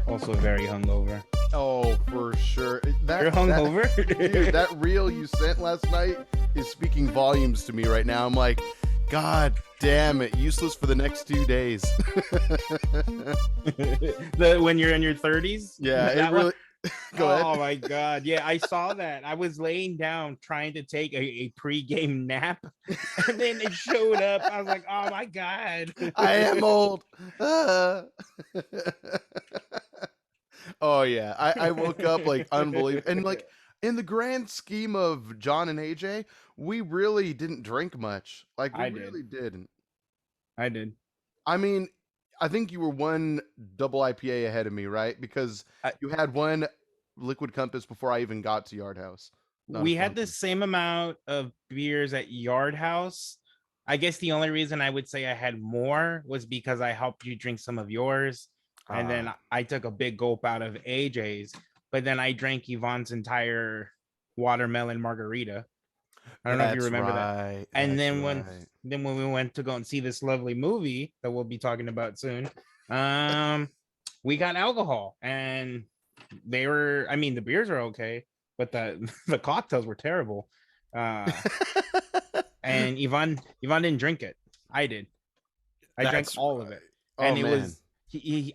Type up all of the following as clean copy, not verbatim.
Also very hungover. Oh, for sure. You're hungover? Dude, that reel you sent last night is speaking volumes to me right now. I'm like, God damn it, useless for the next 2 days. When you're in your 30s? Yeah, it really. Go ahead. Oh my God. Yeah, I saw that. I was laying down trying to take a pre-game nap, and then it showed up. I was like, oh my God. I am old. Oh yeah, I woke up like unbelievable, and like in the grand scheme of John and AJ, we really didn't drink much. Like we really didn't. I did. I mean, I think you were one double IPA ahead of me, right? Because you had one Liquid Compass before I even got to Yard House. We had the same amount of beers at Yard House. I guess the only reason I would say I had more was because I helped you drink some of yours. And then I took a big gulp out of AJ's, but then I drank Yvonne's entire watermelon margarita. I don't know if you remember that. And then when we went to go and see this lovely movie that we'll be talking about soon, we got alcohol, and they were, I mean, the beers are okay, but the cocktails were terrible. And Yvonne didn't drink it. I did. I drank all of it. And it was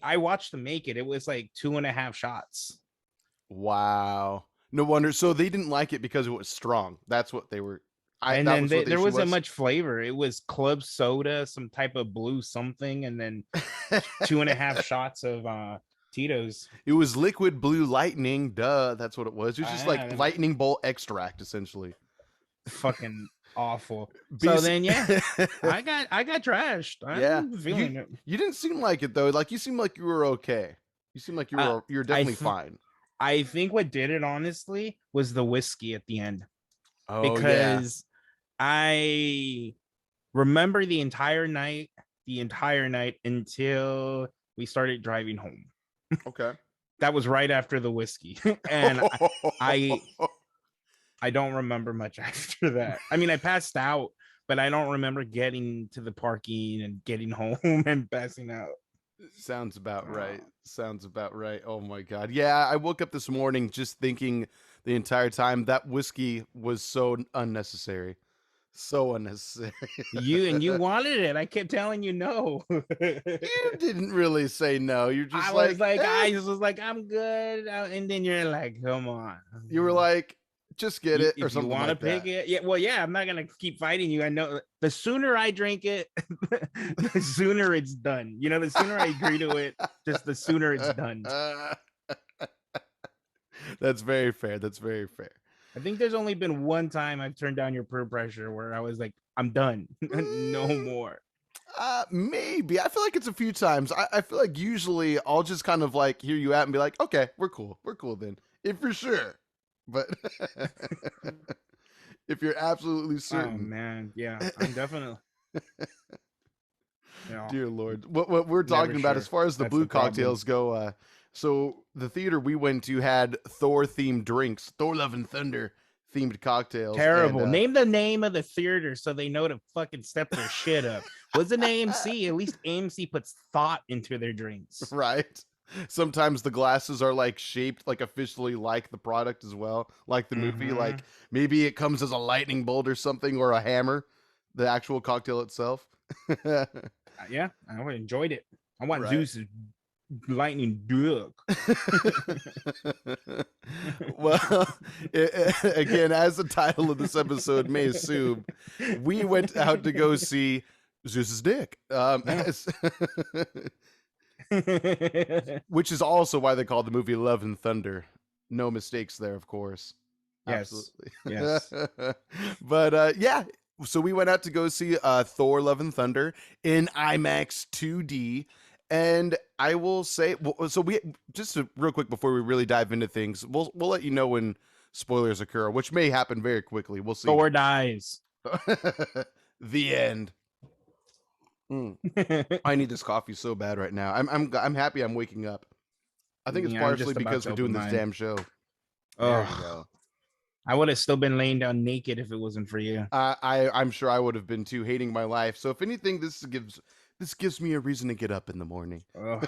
I watched them make it. It was like 2.5 shots. Wow. No wonder. So they didn't like it because it was strong. That's what they were. There wasn't much flavor. It was club soda, some type of blue something, and then 2.5 shots of Tito's. It was liquid blue lightning. Duh. That's what it was. It was just like lightning bolt extract, essentially. Fucking awful. So then, yeah, I got trashed. I'm feeling it. You didn't seem like it though. Like you seemed like you were okay. You seemed like you're definitely fine. I think what did it honestly was the whiskey at the end. Oh, because I remember the entire night until we started driving home. Okay. That was right after the whiskey. And I don't remember much after that. I mean, I passed out, but I don't remember getting to the parking and getting home and passing out. Sounds about right. Oh my God. Yeah, I woke up this morning just thinking the entire time that whiskey was so unnecessary. So unnecessary. You wanted it. I kept telling you no. You didn't really say no. You're just I was like, I'm good. And then you're like, come on. You were like, just get it or something. You want to pick it? Yeah. Well, yeah, I'm not gonna keep fighting you. I know the sooner I drink it, the sooner it's done. You know, the sooner I agree to it, just the sooner it's done. That's very fair. I think there's only been one time I've turned down your peer pressure where I was like, I'm done. No more. Maybe. I feel like it's a few times. I feel like usually I'll just kind of like hear you out and be like, okay, we're cool then. If you're sure. But if you're absolutely certain. Oh man, yeah, I'm definitely. Dear Lord, what we're talking about as far as the blue cocktails go. So the theater we went to had Thor themed drinks, Thor Love and Thunder themed cocktails. Terrible. Name the name of the theater so they know to fucking step their shit up. Was an AMC? At least AMC puts thought into their drinks, right? Sometimes the glasses are like shaped like officially like the product as well, like the movie. Like maybe it comes as a lightning bolt or something, or a hammer, the actual cocktail itself. Yeah, I enjoyed it. I want Zeus's lightning duck. Well, again, as the title of this episode may assume, we went out to go see Zeus's dick. Which is also why they call the movie Love and Thunder. No mistakes there, of course. Yes. Absolutely. Yes. But yeah, so we went out to go see Thor Love and Thunder in IMAX 2D. And I will say, so we just real quick before we really dive into things, we'll let you know when spoilers occur, which may happen very quickly. We'll see. Thor dies. The end. I need this coffee so bad right now. I'm happy I'm waking up. I think it's partially because we're doing this damn show. There you go. I would have still been laying down naked if it wasn't for you. I'm sure I would have been too, hating my life. So if anything, this gives This gives me a reason to get up in the morning. Ugh,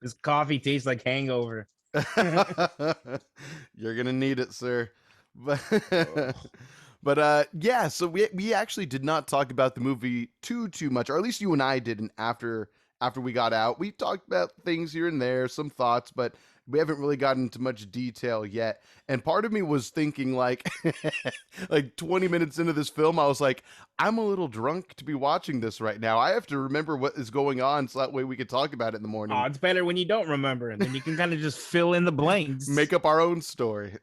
this coffee tastes like hangover. You're gonna need it, sir. But Ugh. yeah, so we actually did not talk about the movie too much, or at least you and I didn't after we got out. We talked about things here and there, some thoughts, but we haven't really gotten into much detail yet. And part of me was thinking like like 20 minutes into this film, I was like, I'm a little drunk to be watching this right now. I have to remember what is going on so that way we could talk about it in the Oh, morning. it's better when you don't remember it. Then you can kind of just fill in the blanks. Make up our own story.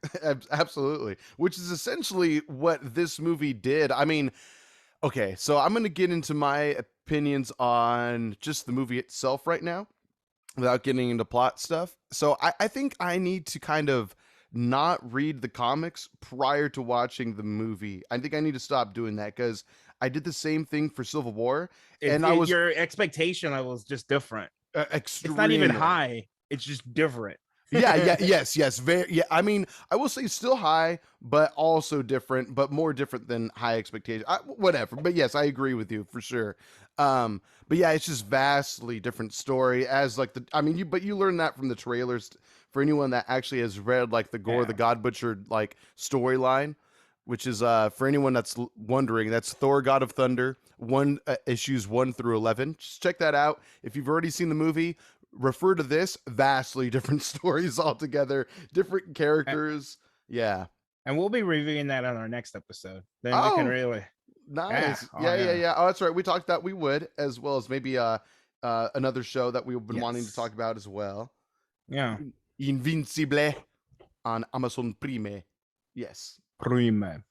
Absolutely. Which is essentially what this movie did. I mean, okay, so I'm going to get into my opinions on just the movie itself right now without getting into plot stuff. So I think I need to kind of not read the comics prior to watching the movie. I think I need to stop doing that because I did the same thing for Civil War, and I was Your expectation level is just different. It's not even extremely high. It's just different. yes, very. Yeah, I mean, I will say still high, but also different, but more different than high expectations. Whatever, but yes, I agree with you for sure. But yeah, it's just vastly different story as like the. I mean, you learn that from the trailers. For anyone that actually has read like the Gore the Yeah. God Butcher like storyline, which is for anyone that's wondering, that's Thor God of Thunder, issues 1 through 11. Just check that out if you've already seen the movie. Refer to this, vastly different stories altogether, different A- characters. Yeah. And we'll be reviewing that on our next episode. Then we can Oh, really. Yeah. nice. Oh yeah. Yeah. Oh, that's right. We talked that we would, as well as maybe another show that we've been wanting to Yes. talk about as well. Yeah. Invincible on Amazon Prime. Yes. Prima.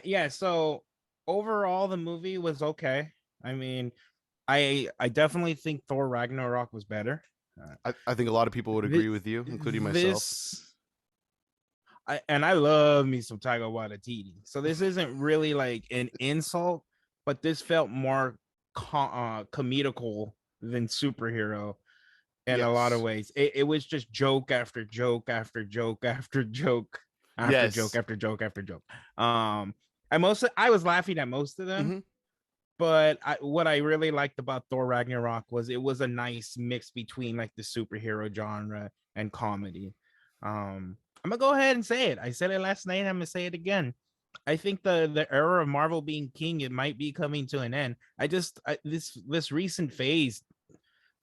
Yeah, so overall the movie was okay. I mean, I definitely think Thor Ragnarok was better. I think a lot of people would agree with you, including myself. This and I love me some Taika Waititi. So this isn't really like an insult, but this felt more comedical than superhero in a lot of Yes. ways. It was just joke after joke after joke after joke after joke Yes. after joke after joke. I was laughing at most of them, Hmm. but what I really liked about Thor Ragnarok was it was a nice mix between like the superhero genre and comedy. I'm gonna go ahead and say it. I said it last night. I'm gonna say it again. I think the era of Marvel being king, it might be coming to an end. This recent phase,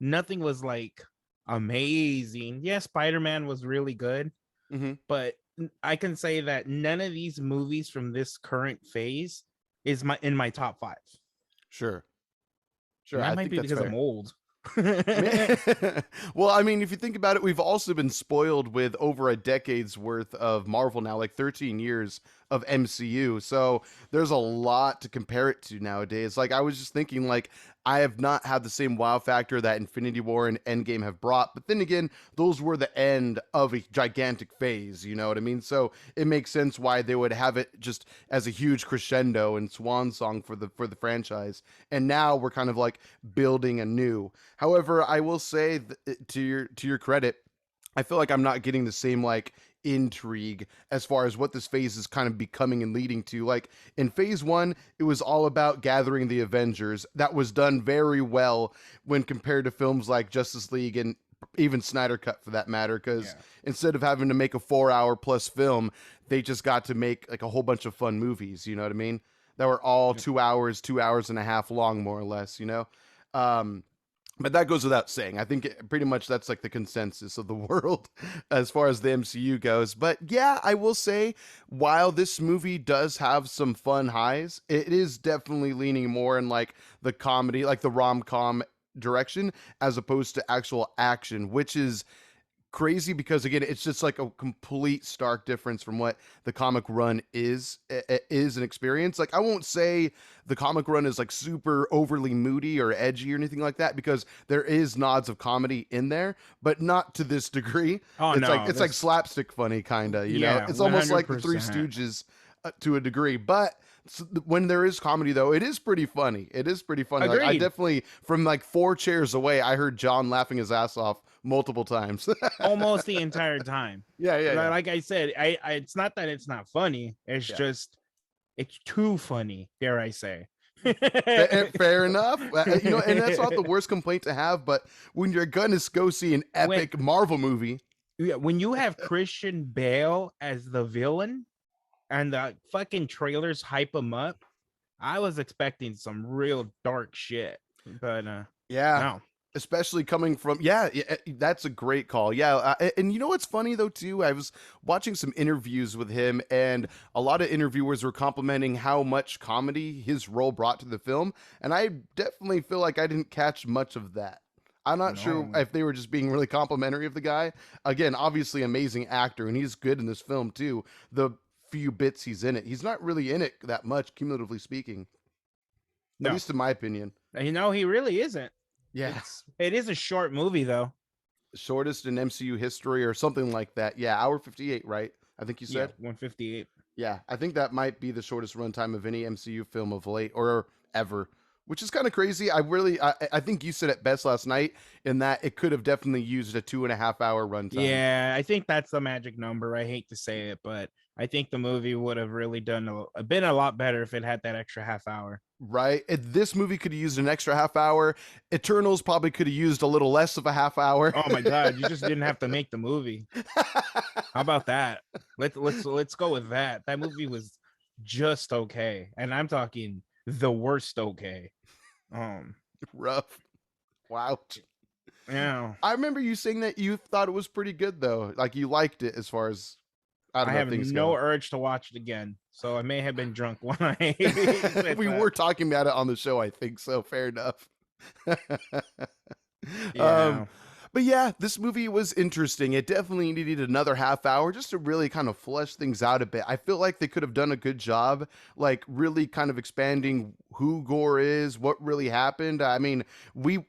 nothing was like amazing. Yeah, Spider-Man was really good, Hmm. but I can say that none of these movies from this current phase is in my top 5. Sure. Sure. And that I might think be that's because I'm fair. old. Well, I mean, if you think about it, we've also been spoiled with over a decade's worth of Marvel now, like 13 years of MCU. So there's a lot to compare it to nowadays. Like, I was just thinking, like, I have not had the same wow factor that Infinity War and Endgame have brought. But then again, those were the end of a gigantic phase. You know what I mean? So it makes sense why they would have it just as a huge crescendo and swan song for the franchise. And now we're kind of like building anew. However, I will say to your credit, I feel like I'm not getting the same like intrigue as far as what this phase is kind of becoming and leading to. Like in phase 1, it was all about gathering the Avengers. That was done very well when compared to films like Justice League and even Snyder Cut for that matter, because Yeah. instead of having to make a 4 hour plus film, they just got to make like a whole bunch of fun movies, you know what I mean, that were all 2 hours, 2 hours and a half long, more or less, you know. um but that goes without saying. I think pretty much that's like the consensus of the world as far as the MCU goes. But yeah, I will say, while this movie does have some fun highs, it is definitely leaning more in like the comedy, like the rom com direction, as opposed to actual action, which is crazy because again it's just like a complete stark difference from what the comic run is an experience. Like I won't say the comic run is like super overly moody or edgy or anything like that, because there is nods of comedy in there, but not to this degree. Oh It's like no, it's like this slapstick funny kind of, you know, yeah, it's almost like the Three 100%. Stooges to a degree. But when there is comedy though, it is pretty funny. It is pretty funny. Like I Agreed. definitely, from like 4 chairs away, I heard John laughing his ass off multiple times. Almost the entire time. Yeah. Like I said, it's not that it's not funny. It's Yeah. just it's too funny, dare I say. Fair enough. And that's not the worst complaint to have. But when you're gonna go see an when epic Marvel movie, yeah, when you have Christian Bale as the villain and the fucking trailers hype him up, I was expecting some real dark shit. But yeah, no. especially coming from that's a great call. Yeah, and you know what's funny though too? I was watching some interviews with him, and a lot of interviewers were complimenting how much comedy his role brought to the film, and I definitely feel like I didn't catch much of that. I'm not sure No. if they were just being really complimentary of the guy. Again, obviously amazing actor, and he's good in this film too. The few bits he's in it, he's not really in it that much, cumulatively speaking, at No. least in my opinion. He really isn't. Yeah, It is a short movie though. shortest in MCU history or something like that. Yeah, hour 58, right? I think you Yeah, said. 158. Yeah, I think that might be the shortest runtime of any MCU film of late or ever, which is kind of crazy. I think you said it best last night in that it could have definitely used a 2.5 hour runtime. Yeah, I think that's the magic number. I hate to say it, but I think the movie would have really been a lot better if it had that extra half hour. Right? This movie could have used an extra half hour. Eternals probably could have used a little less of a half hour. Oh my god, you just didn't have to make the movie. How about that? Let's go with that. That movie was just okay, and I'm talking the worst okay. Rough. Wow. Yeah, I remember you saying that you thought it was pretty good though. Like you liked it as far as I I don't know have things no go. urge to watch it again, so I may have been drunk when I said We that. were talking about it on the show, I think so. Fair enough. um, Yeah, but yeah, this movie was interesting. It definitely needed another half hour just to really kind of flesh things out a bit. I feel like they could have done a good job, like really kind of expanding who Gore is, what really happened. I mean,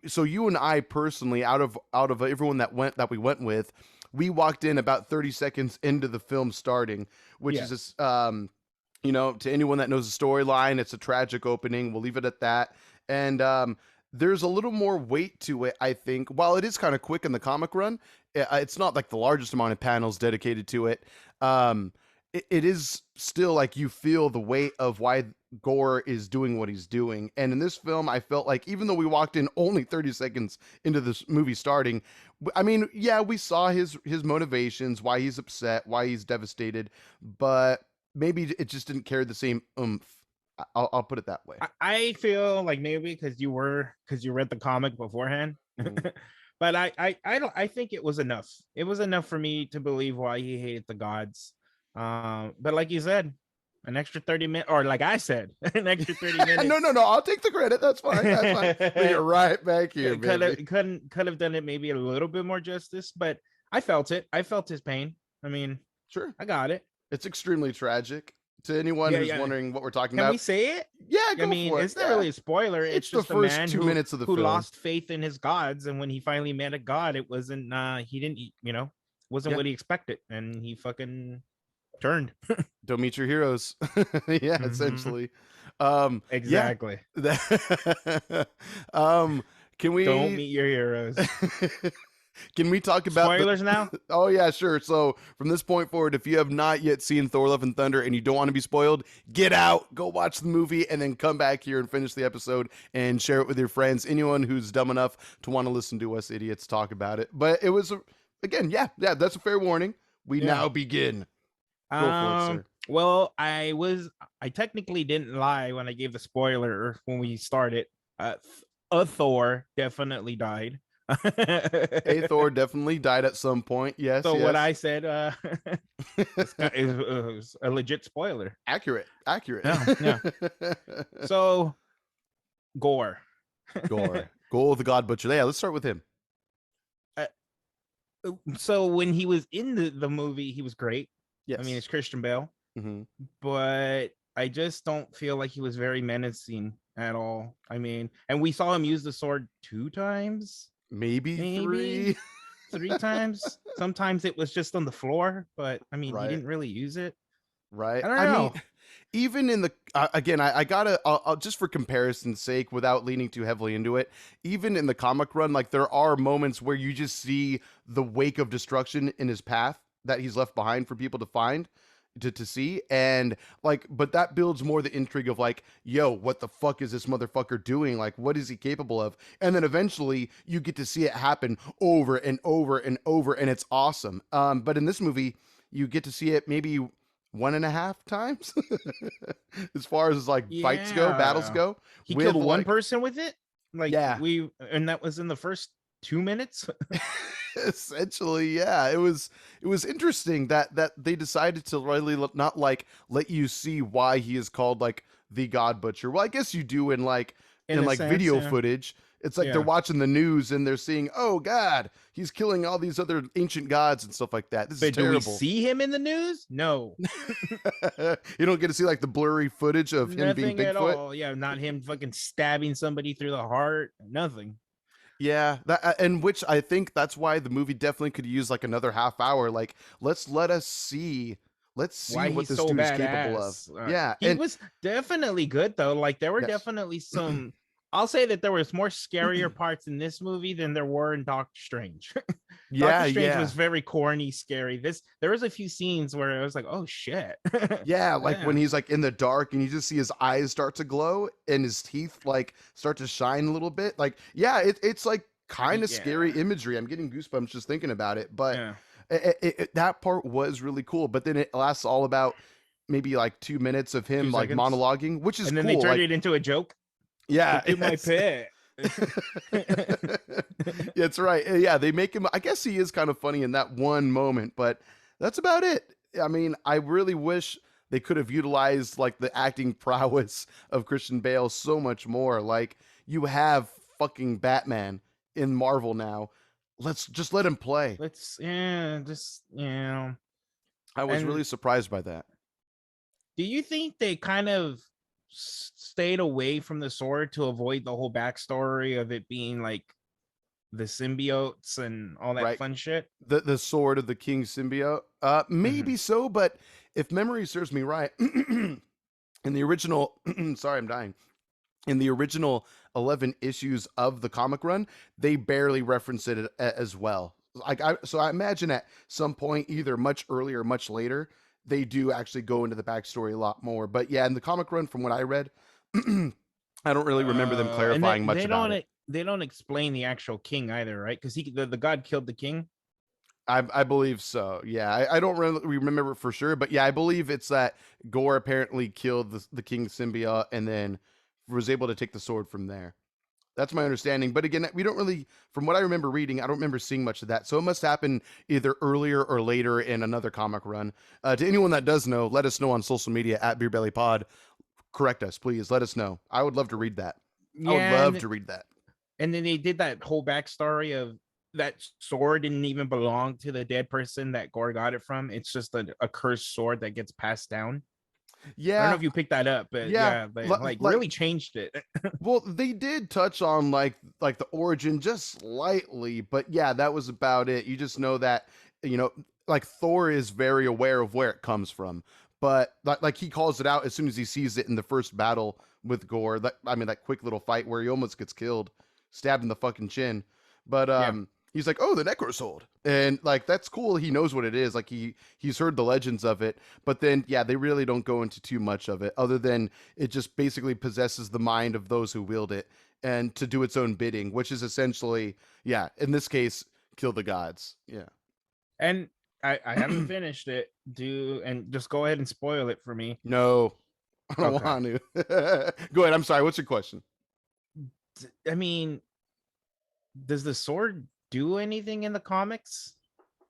so you and I personally, out of everyone that we went with, we walked in about 30 seconds into the film starting, which is yes, just, to anyone that knows the storyline, it's a tragic opening. We'll leave it at that. And there's a little more weight to it, I think. While it is kind of quick in the comic run, it's not like the largest amount of panels dedicated to it. It is still like you feel the weight of why Gore is doing what he's doing. And in this film, I felt like even though we walked in only 30 seconds into this movie starting, I mean, yeah, we saw his motivations, why he's upset, why he's devastated, but maybe it just didn't carry the same oomph. I'll put it that way. I feel like maybe because you read the comic beforehand, Mhm. but I don't I think it was enough. It was enough for me to believe why he hated the gods. But like you said, an extra 30 minutes, or like I said, an extra 30 No, minutes. no, no. I'll take the credit. That's fine. That's fine. Bring it right back here, could have baby. could have done it maybe a little bit more justice, but I felt it. I felt his pain. I mean, Sure. I got it. It's extremely tragic. To anyone Yeah, who's yeah. wondering what we're talking Can we about, say it? yeah, I go mean, for it. it's not Yeah. really a spoiler. It's It's the just a first man 2 minutes of the who film. lost faith in his gods, and when he finally met a god, it wasn't he didn't wasn't Yeah. what he expected, and he fucking turned. Don't meet your heroes. Yeah, Mhm. essentially. Yeah. Exactly. um, can Don't we meet your heroes. can we talk about the Spoilers now. Oh yeah, sure. So from this point forward, if you have not yet seen Thor: Love and Thunder and you don't want to be spoiled, get out, go watch the movie, and then come back here and finish the episode and share it with your friends. Anyone who's dumb enough to want to listen to us idiots talk about it. But it was again, yeah, that's a fair warning. We Yeah. now begin. Go for it, sir. Well, I technically didn't lie when I gave the spoiler when we started. A Thor definitely died. A Thor definitely died at some point. Yes, So what yes. I said is a legit spoiler. Accurate. Accurate. Yeah, yeah. So Gore. Gore. Gore the God Butcher. Yeah, let's start with him. Uh, so when he was in the movie, he was great. Yes. I mean, it's Christian Bale, Mm-hmm. but I just don't feel like he was very menacing at all. I mean, and we saw him use the sword 2 times, Maybe maybe 3. 3 times. Sometimes it was just on the floor, but I mean, he Right. didn't really use it. Right. I don't I mean, know. even in the again, I gotta I'll just for comparison's sake, without leaning too heavily into it. Even in the comic run, like there are moments where you just see the wake of destruction in his path that he's left behind for people to find. to see. And like, but that builds more the intrigue of like, yo, what the fuck is this motherfucker doing? Like, what is he capable of? And then eventually you get to see it happen over and over and over, and it's awesome. But in this movie, you get to see it maybe one and a half times as far as like fights go, battles Yeah. go, He with killed one like, person with it. Like yeah. and that was in the first 2 minutes. Essentially, yeah, it was interesting that they decided to really not like let you see why he is called like the God Butcher. Well, I guess you do in In a like sense, video yeah. footage. It's like they're Yeah. watching the news and they're seeing, oh God, he's killing all these other ancient gods and stuff like that. This is But do we terrible. see him in the news? No. You don't get to see like the blurry footage of him being Nothing at Bigfoot. all. Yeah, not him fucking stabbing somebody through the heart. Nothing. Yeah, that and which I think that's why the movie definitely could use like another half hour. Like, let's see Why what he's this so dude is capable of. badass. Yeah, He and was definitely good though. Like there were yes, definitely some. I'll say that there was more scarier parts in this movie than there were in Doctor Strange. yeah, Doctor Strange was yeah, very corny, scary. There was a few scenes where I was like, oh shit. yeah. Like when Yeah. he's like in the dark and you just see his eyes start to glow and his teeth like start to shine a little bit. Like, yeah, it's like kind of scary Yeah. imagery. I'm getting goosebumps just thinking about it. But Yeah. that part was really cool. But then it lasts all about maybe like 2 minutes of him Two like seconds. monologuing, which is And then they cool. turned Like, it into a joke. yeah, Look at my pet. yeah, it's right. Yeah, they make him. I guess he is kind of funny in that one moment, but that's about it. I mean, I really wish they could have utilized like the acting prowess of Christian Bale so much more. Like, you have fucking Batman in Marvel now. Let's just let him play. Let's yeah, just I was and really surprised by that. do you think they kind of stayed away from the sword to avoid the whole backstory of it being like the symbiotes and all that Right? fun shit? The sword of the king symbiote. Mm-hmm. Maybe so, but if memory serves me right, in the original, sorry, I'm dying. In the original 11 issues of the comic run, they barely reference it as well. Like, so I imagine at some point, either much earlier or much later, they do actually go into the backstory a lot more. But yeah, in the comic run, from what I read, I don't really remember them And clarifying much about it. they don't explain the actual king either, right? Because the god killed the king. I believe so. Yeah, I don't really remember for sure, but yeah, I believe it's that Gore apparently killed the king symbiote and then was able to take the sword from there. That's my understanding. But again, we don't really, from what I remember reading, I don't remember seeing much of that. So it must happen either earlier or later in another comic run. To anyone that does know, let us know on social media at BeerBellyPod. Correct us, please. Let us know. I would love to read that. I would Yeah, love to read that. and then they did that whole backstory of that sword didn't even belong to the dead person that Gore got it from. It's just a cursed sword that gets passed down. I don't know Yeah, if you picked that up, but yeah. yeah, they like really changed it. Well, they did touch on like the origin just slightly, but yeah, that was about it. You just know that, you know, like Thor is very aware of where it comes from, but like he calls it out as soon as he sees it in the first battle with Gore. That, I mean, that quick little fight where he almost gets killed, stabbed in the fucking chin. But Yeah. he's like, "Oh, the Necro Sword," and like that's cool. He knows what it is. Like he's heard the legends of it, but then yeah, they really don't go into too much of it, other than it just basically possesses the mind of those who wield it and to do its own bidding, which is essentially, yeah, in this case, kill the gods. Yeah. And I haven't finished it. And just go ahead and spoil it for me. No, I don't Okay. want to. Go ahead. I'm sorry. What's your question? I mean, does the sword do anything in the comics?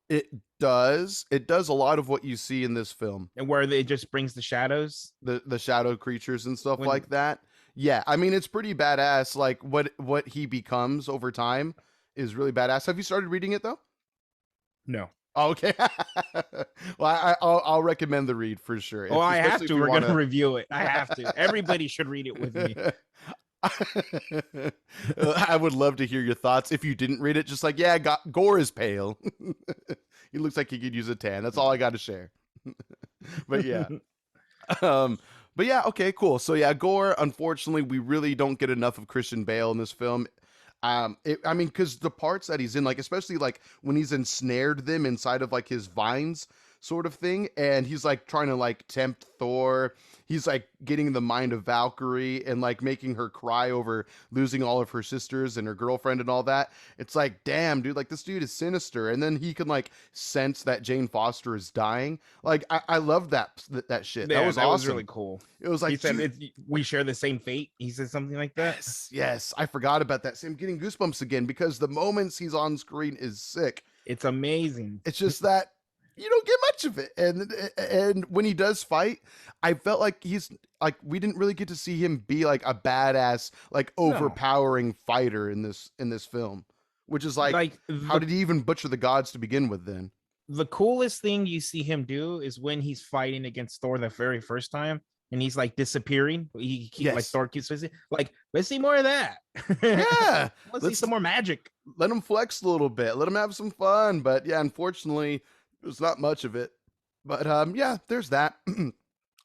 It does. It does a lot of what you see in this film. And where it just brings the shadows? The shadow creatures and stuff When like that. Yeah, I mean it's pretty badass. Like what he becomes over time is really badass. Have you started reading it though? no. Oh, okay. Well, I'll recommend the read for sure. Oh, I have Especially to. if you We're want gonna review it. I have to. Everybody should read it with me. to. I would love to hear your thoughts. If you didn't read it, just like, yeah, Gore is pale. He looks like he could use a tan. That's all I got to share. But yeah. Um, but yeah, okay, cool. So yeah, Gore, unfortunately, we really don't get enough of Christian Bale in this film. I mean, because the parts that he's in, like especially like when he's ensnared them inside of like his vines, sort of thing, and he's like trying to like tempt Thor. He's like getting the mind of Valkyrie and like making her cry over losing all of her sisters and her girlfriend and all that. It's like, damn, dude, like this dude is sinister. And then he can like sense that Jane Foster is dying. Like I love that shit. That Yeah, was that was awesome. really cool. It was He like, said dude, we share the same fate. He said something like that. yes, I forgot about that. See, I'm getting goosebumps again because the moments he's on screen is sick. It's amazing. It's just that you don't get much of it, and when he does fight, I felt like he's like we didn't really get to see him be like a badass, like No, overpowering fighter in this film, which is like like how did he even butcher the gods to begin with? Then the coolest thing you see him do is when he's fighting against Thor the very first time, and he's like disappearing. He keep, like yes, Thor keeps missing. Like, let's see more of that. yeah, Let's see some more magic. let him flex a little bit, let him have some fun. But yeah, unfortunately, there's not much of it. But yeah, there's that.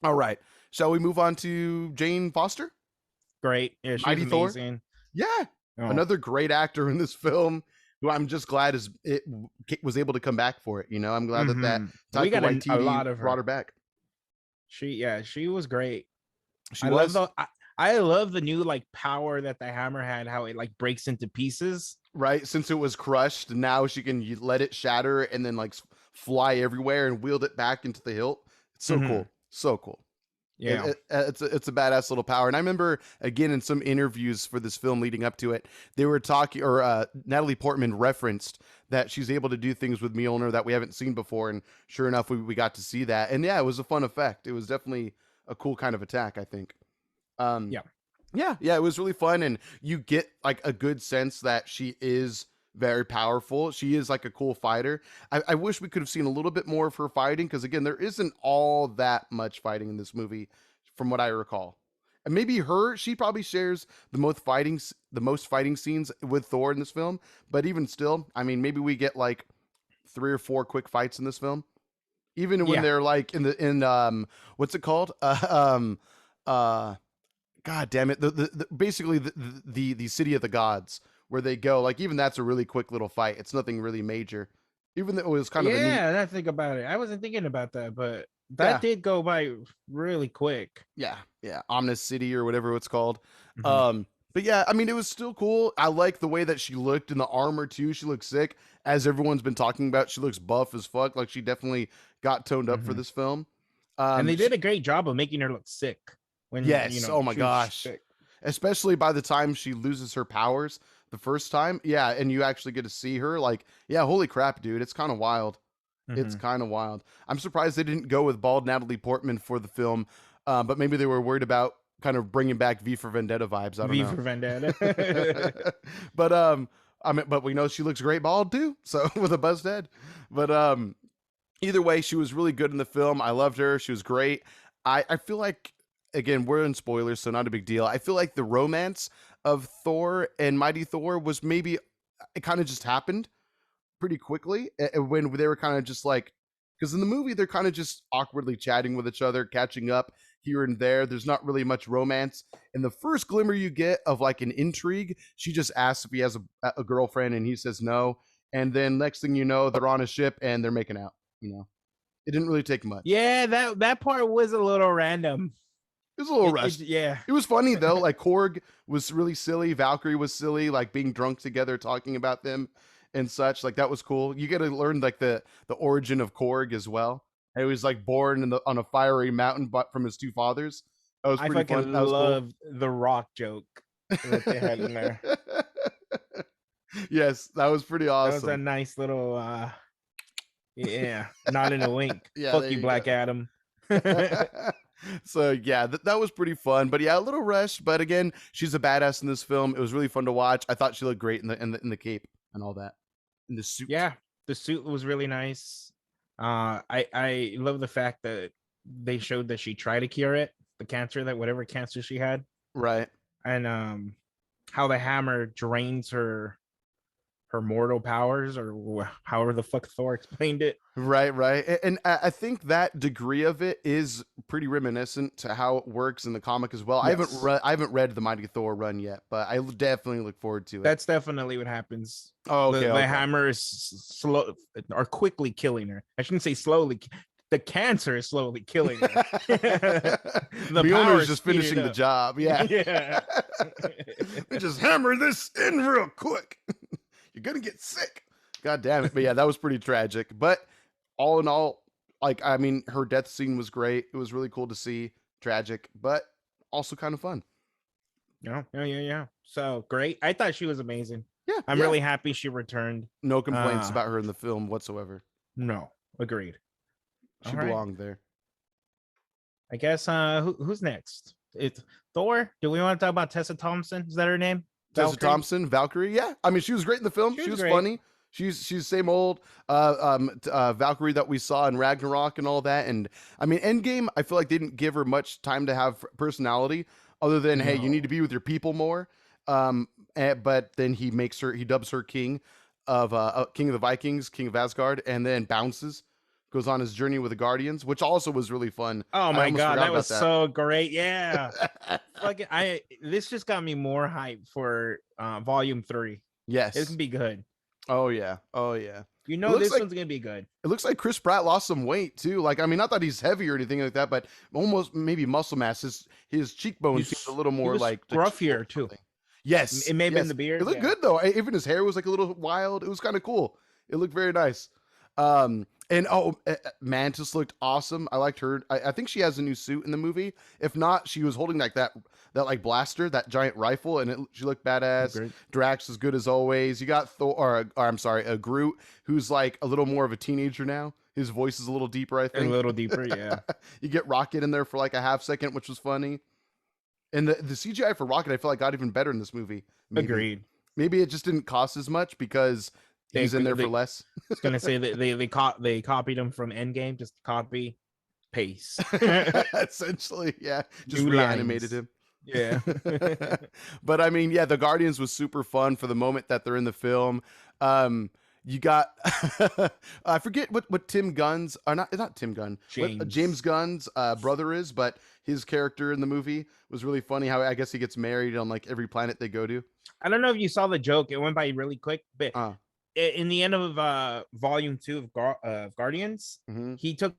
All right, shall we move on to Jane Foster? Great. Yeah, she's Mighty Thor? amazing. Yeah, Oh. another great actor in this film who I'm just glad was able to come back for it. You know, I'm glad that we got a Waititi lot of brought her. her back. She was great. She I was love the I love the new like power that the hammer had, how it like breaks into pieces. right since it was crushed. Now she can let it shatter and then like fly everywhere and wield it back into the hilt. It's so cool, so cool. Yeah. It's a badass little power. And I remember again in some interviews for this film leading up to it, they were talking, or Natalie Portman referenced that she's able to do things with Mjolnir that we haven't seen before. And sure enough, we got to see that. And yeah, it was a fun effect. It was definitely a cool kind of attack, I think. Yeah. Yeah, it was really fun. And you get like a good sense that she is very powerful. She is like a cool fighter. I wish we could have seen a little bit more of her fighting because again, there isn't all that much fighting in this movie, from what I recall. And maybe she probably shares the most fighting scenes with Thor in this film. But even still, I mean, maybe we get like 3 or 4 quick fights in this film, even when Yeah. they're like in what's it called? God damn it! Basically the city of the gods where they go. Like even that's a really quick little fight. It's nothing really major. Even though it was kind of a neat. Yeah, I think about it. I wasn't thinking about that, but that did go by really quick. Yeah. Omnis City or whatever it's called. But yeah, I mean it was still cool. I like the way that she looked in the armor too. She looks sick, as everyone's been talking about. She looks buff as fuck. Like she definitely got toned up for this film. And they did a great job of making her look sick. When yes, oh my gosh. sick. Especially by the time she loses her powers the first time. Yeah, and you actually get to see her. Like, yeah, holy crap, dude. It's kind of wild. It's kind of wild. I'm surprised they didn't go with bald Natalie Portman for the film, but maybe they were worried about kind of bringing back V for Vendetta vibes. I don't know. V for Vendetta. But I mean, but we know she looks great bald too, so with a buzzed head. But either way, she was really good in the film. I loved her. She was great. I feel like, again, we're in spoilers, so not a big deal. I feel like the romance of Thor and Mighty Thor was maybe it kind of just happened pretty quickly when they were kind of just like, because in the movie they're kind of just awkwardly chatting with each other, catching up here and there. There's not really much romance. And the first glimmer you get of like an intrigue, she just asks if he has a girlfriend and he says no. And then next thing you know, they're on a ship and they're making out. You know, it didn't really take much. Yeah, that part was a little random. It was a little rushed. Yeah. It was funny though. Like Korg was really silly. Valkyrie was silly, like being drunk together, talking about them and such. Like that was cool. You get to learn like the origin of Korg as well. He was like born on a fiery mountain, but from his 2 fathers. That was pretty fun. I love the rock joke that they had in there. Yes, that was pretty awesome. That was a nice little yeah, not in a wink. Yeah, Fuck you, Black Adam. So yeah, that was pretty fun. But yeah, a little rushed. But again, she's a badass in this film. It was really fun to watch. I thought she looked great in the cape and all that, in the suit. Yeah, the suit was really nice. I love the fact that they showed that she tried to cure it, the cancer, that whatever cancer she had, right? And how the hammer drains her mortal powers, or however the fuck Thor explained it. Right. And I think that degree of it is pretty reminiscent to how it works in the comic as well. Yes. I haven't read the Mighty Thor run yet, but I definitely look forward to it. That's definitely what happens. Oh, okay. The hammer is slow or quickly killing her. I shouldn't say slowly, the cancer is slowly killing her. The Mjolnir power is just speeded finishing the up. job. Yeah. Yeah. They just hammer this in real quick. You're gonna get sick. God damn it. But yeah, that was pretty tragic. But all in all, like, I mean, her death scene was great. It was really cool to see. Tragic, but also kind of fun. Yeah. So great. I thought she was amazing. Yeah, I'm yeah. really happy she returned. No complaints about her in the film whatsoever. No, agreed. She All right. belonged there. I guess who's next? It's Thor. Do we want to talk about Tessa Thompson? Is that her name? Tessa Valkyrie? Thompson, Valkyrie. Yeah, I mean, she was great in the film. She She was was great. funny. She's same old Valkyrie that we saw in Ragnarok and all that. And I mean, Endgame, I feel like they didn't give her much time to have personality, other than hey, you need to be with your people more. But then he dubs her king of the Vikings, king of Asgard, and then bounces, goes on his journey with the Guardians, which also was really fun. Oh I my almost god, forgot that about was that. so great. Yeah. Fucking this just got me more hype for volume 3. Yes. It's gonna be good. Oh yeah. Oh yeah. You It know looks this like one's gonna be good. it looks like Chris Pratt lost some weight too. Like, I mean, not that he's heavy or anything like that, but almost maybe muscle mass. His cheekbones seemed a little more like scruffier too. something. Yes, It may have yes. been the beard. It looked yeah. good though. Even his hair was like a little wild. It was kind of cool. It looked very nice. And Mantis looked awesome. I liked her. I think she has a new suit in the movie. If not, she was holding like that like blaster, that giant rifle, and she looked badass. Great. Drax is good as always. You got Thor, or I'm sorry, a Groot, who's like a little more of a teenager now. His voice is a little deeper, I think. A little deeper, yeah. You get Rocket in there for like a half second, which was funny. And the CGI for Rocket, I feel like got even better in this movie. Maybe. Agreed. Maybe it just didn't cost as much because he's in there for less. I was gonna say that they copied him from Endgame, just copy, paste. Essentially, yeah. Just New reanimated lines. him. Yeah. But I mean, yeah, the Guardians was super fun for the moment that they're in the film. You got I forget what Tim Gunn's, or not Tim Gunn, what James Gunn's brother is, but his character in the movie was really funny. How I guess he gets married on like every planet they go to. I don't know if you saw the joke. It went by really quick, but in the end of volume 2 of Guardians, he took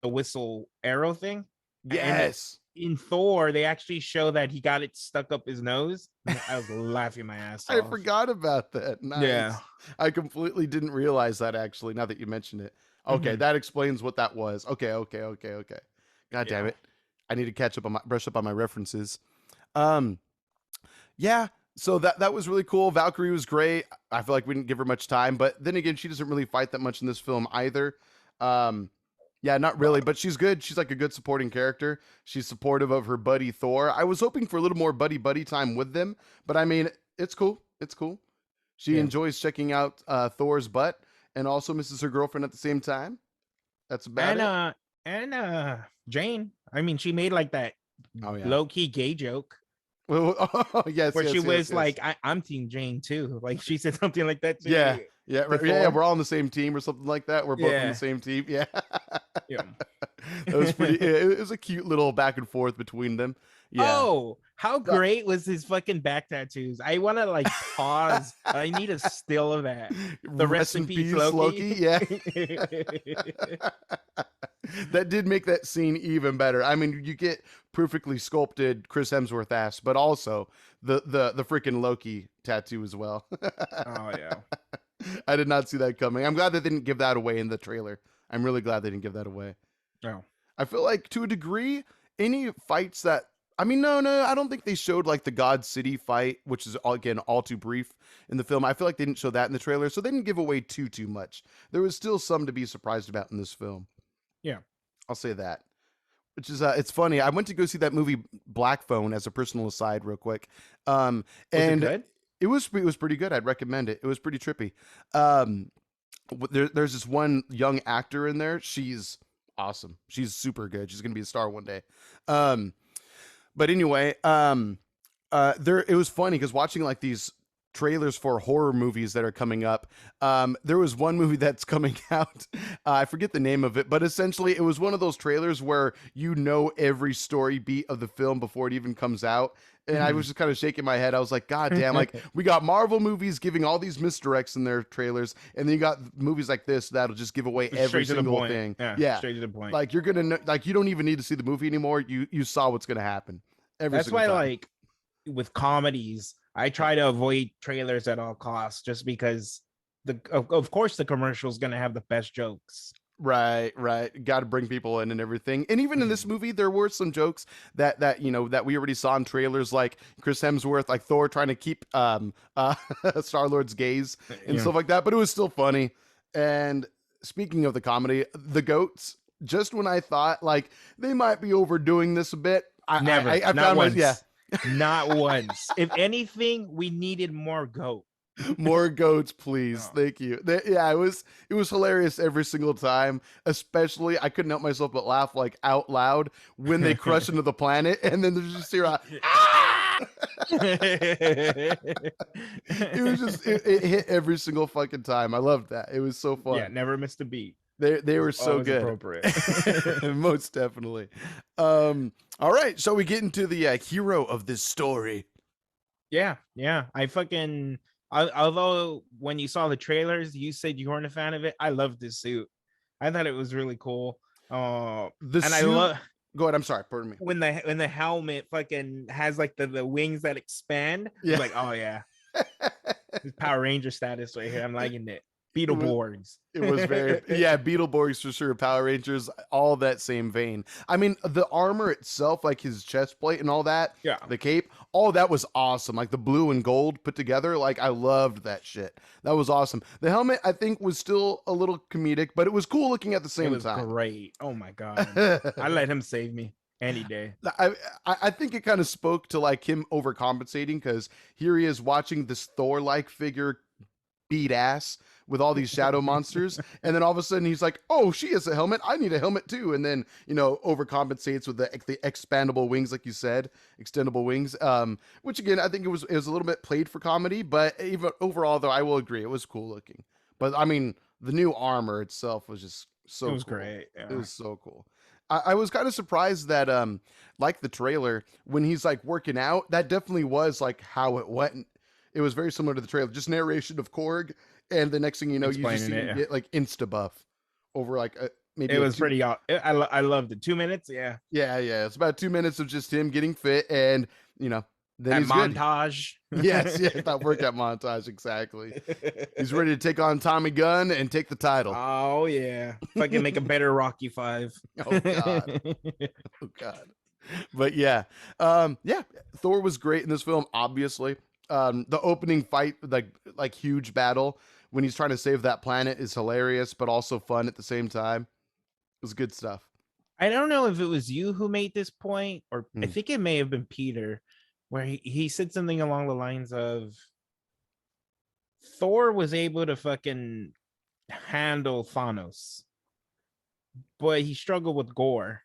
the whistle arrow thing. Yes. In Thor, they actually show that he got it stuck up his nose. I was laughing my ass off. I forgot about that. Nice. Yeah. I completely didn't realize that, actually, now that you mentioned it. Okay, that explains what that was. Okay. God damn it. I need to brush up on my references. Yeah. So that was really cool. Valkyrie was great. I feel like we didn't give her much time, but then again, she doesn't really fight that much in this film either. Yeah, not really, but she's good. She's like a good supporting character. She's supportive of her buddy Thor. I was hoping for a little more buddy time with them, but I mean, it's cool. It's cool. She enjoys checking out Thor's butt and also misses her girlfriend at the same time. That's about it. And Jane. I mean, she made like that low-key gay joke. Well, yes, where she was like, I'm Team Jane too. Like she said something like that too. Yeah. We're all on the same team or something like that. We're both on the same team. Yeah. That was pretty. It was a cute little back and forth between them. Yeah. Oh, how great was his fucking back tattoos? I want to like pause. I need a still of that. The rest in peace, Loki. Yeah. That did make that scene even better. I mean, you get perfectly sculpted Chris Hemsworth ass, but also the freaking Loki tattoo as well. Oh yeah. I did not see that coming. I'm glad they didn't give that away in the trailer. I'm really glad they didn't give that away. No. I feel like to a degree, any fights that I mean, no, I don't think they showed like the God City fight, which is again all too brief in the film. I feel like they didn't show that in the trailer, so they didn't give away too much. There was still some to be surprised about in this film. Yeah, I'll say that. Which is it's funny. I went to go see that movie Black Phone as a personal aside, real quick. And it good? It was pretty good. I'd recommend it. It was pretty trippy. There's this one young actor in there. She's awesome. She's super good. She's gonna be a star one day. But anyway, it was funny because watching like these trailers for horror movies that are coming up. There was one movie that's coming out. I forget the name of it, but essentially it was one of those trailers where you know every story beat of the film before it even comes out. And I was just kind of shaking my head. I was like, God damn, like we got Marvel movies giving all these misdirects in their trailers, and then you got movies like this that'll just give away every single thing. Yeah, straight to the point. like you're gonna know, like you don't even need to see the movie anymore. You saw what's gonna happen every That's single why, time. like, with comedies, I try to avoid trailers at all costs, just because of course the commercial is gonna have the best jokes. Right. Got to bring people in and everything. And even in this movie, there were some jokes that you know that we already saw in trailers, like Chris Hemsworth, like Thor trying to keep Star Lord's gaze and stuff like that. But it was still funny. And speaking of the comedy, the goats. Just when I thought like they might be overdoing this a bit, I Not found once. yeah. Not once. If anything, we needed more goat. More goats, please. Thank you. Yeah, it was hilarious every single time. Especially, I couldn't help myself but laugh like out loud when they crush into the planet, and then there's just ah! It was just it hit every single fucking time. I loved that. It was so fun. Yeah, never missed a beat. They were so good. Appropriate. Most definitely. All right, so we get into the hero of this story. Yeah. Although when you saw the trailers, you said you weren't a fan of it. I loved this suit. I thought it was really cool. I love. Go ahead. I'm sorry. Pardon me. When the helmet fucking has like the wings that expand. Yeah. Like, oh yeah, this Power Ranger status right here. I'm liking it. Beetleborgs. It was very Beetleborgs for sure. Power Rangers, all that same vein. I mean, the armor itself, like his chest plate and all that, the cape, all that was awesome. Like the blue and gold put together, like I loved that shit. That was awesome. The helmet, I think, was still a little comedic, but it was cool looking at the same time. Great. Oh my god, I let him save me any day. I think it kind of spoke to like him overcompensating, because here he is watching this Thor-like figure beat ass with all these shadow monsters, and then all of a sudden he's like, oh, she has a helmet, I need a helmet too, and then, you know, overcompensates with the expandable wings, like you said, extendable wings, which again, I think it was a little bit played for comedy, but even overall though, I will agree it was cool looking. But I mean, the new armor itself was just so cool. Great. It was so cool. I was kind of surprised that like the trailer, when he's like working out, that definitely was like how it went. It was very similar to the trailer, just narration of Korg, and the next thing you know, you just see him get like insta buff over like maybe. It was pretty. I loved it. 2 minutes, yeah. It's about 2 minutes of just him getting fit, and you know, then he's montage. Good. Yes, that workout montage, exactly. He's ready to take on Tommy Gunn and take the title. Oh yeah, if I can make a better Rocky 5. Oh god, oh god. But yeah, Thor was great in this film, obviously. The opening fight, like huge battle when he's trying to save that planet, is hilarious, but also fun at the same time. It was good stuff. I don't know if it was you who made this point, or I think it may have been Peter, where he said something along the lines of Thor was able to fucking handle Thanos, but he struggled with Gore.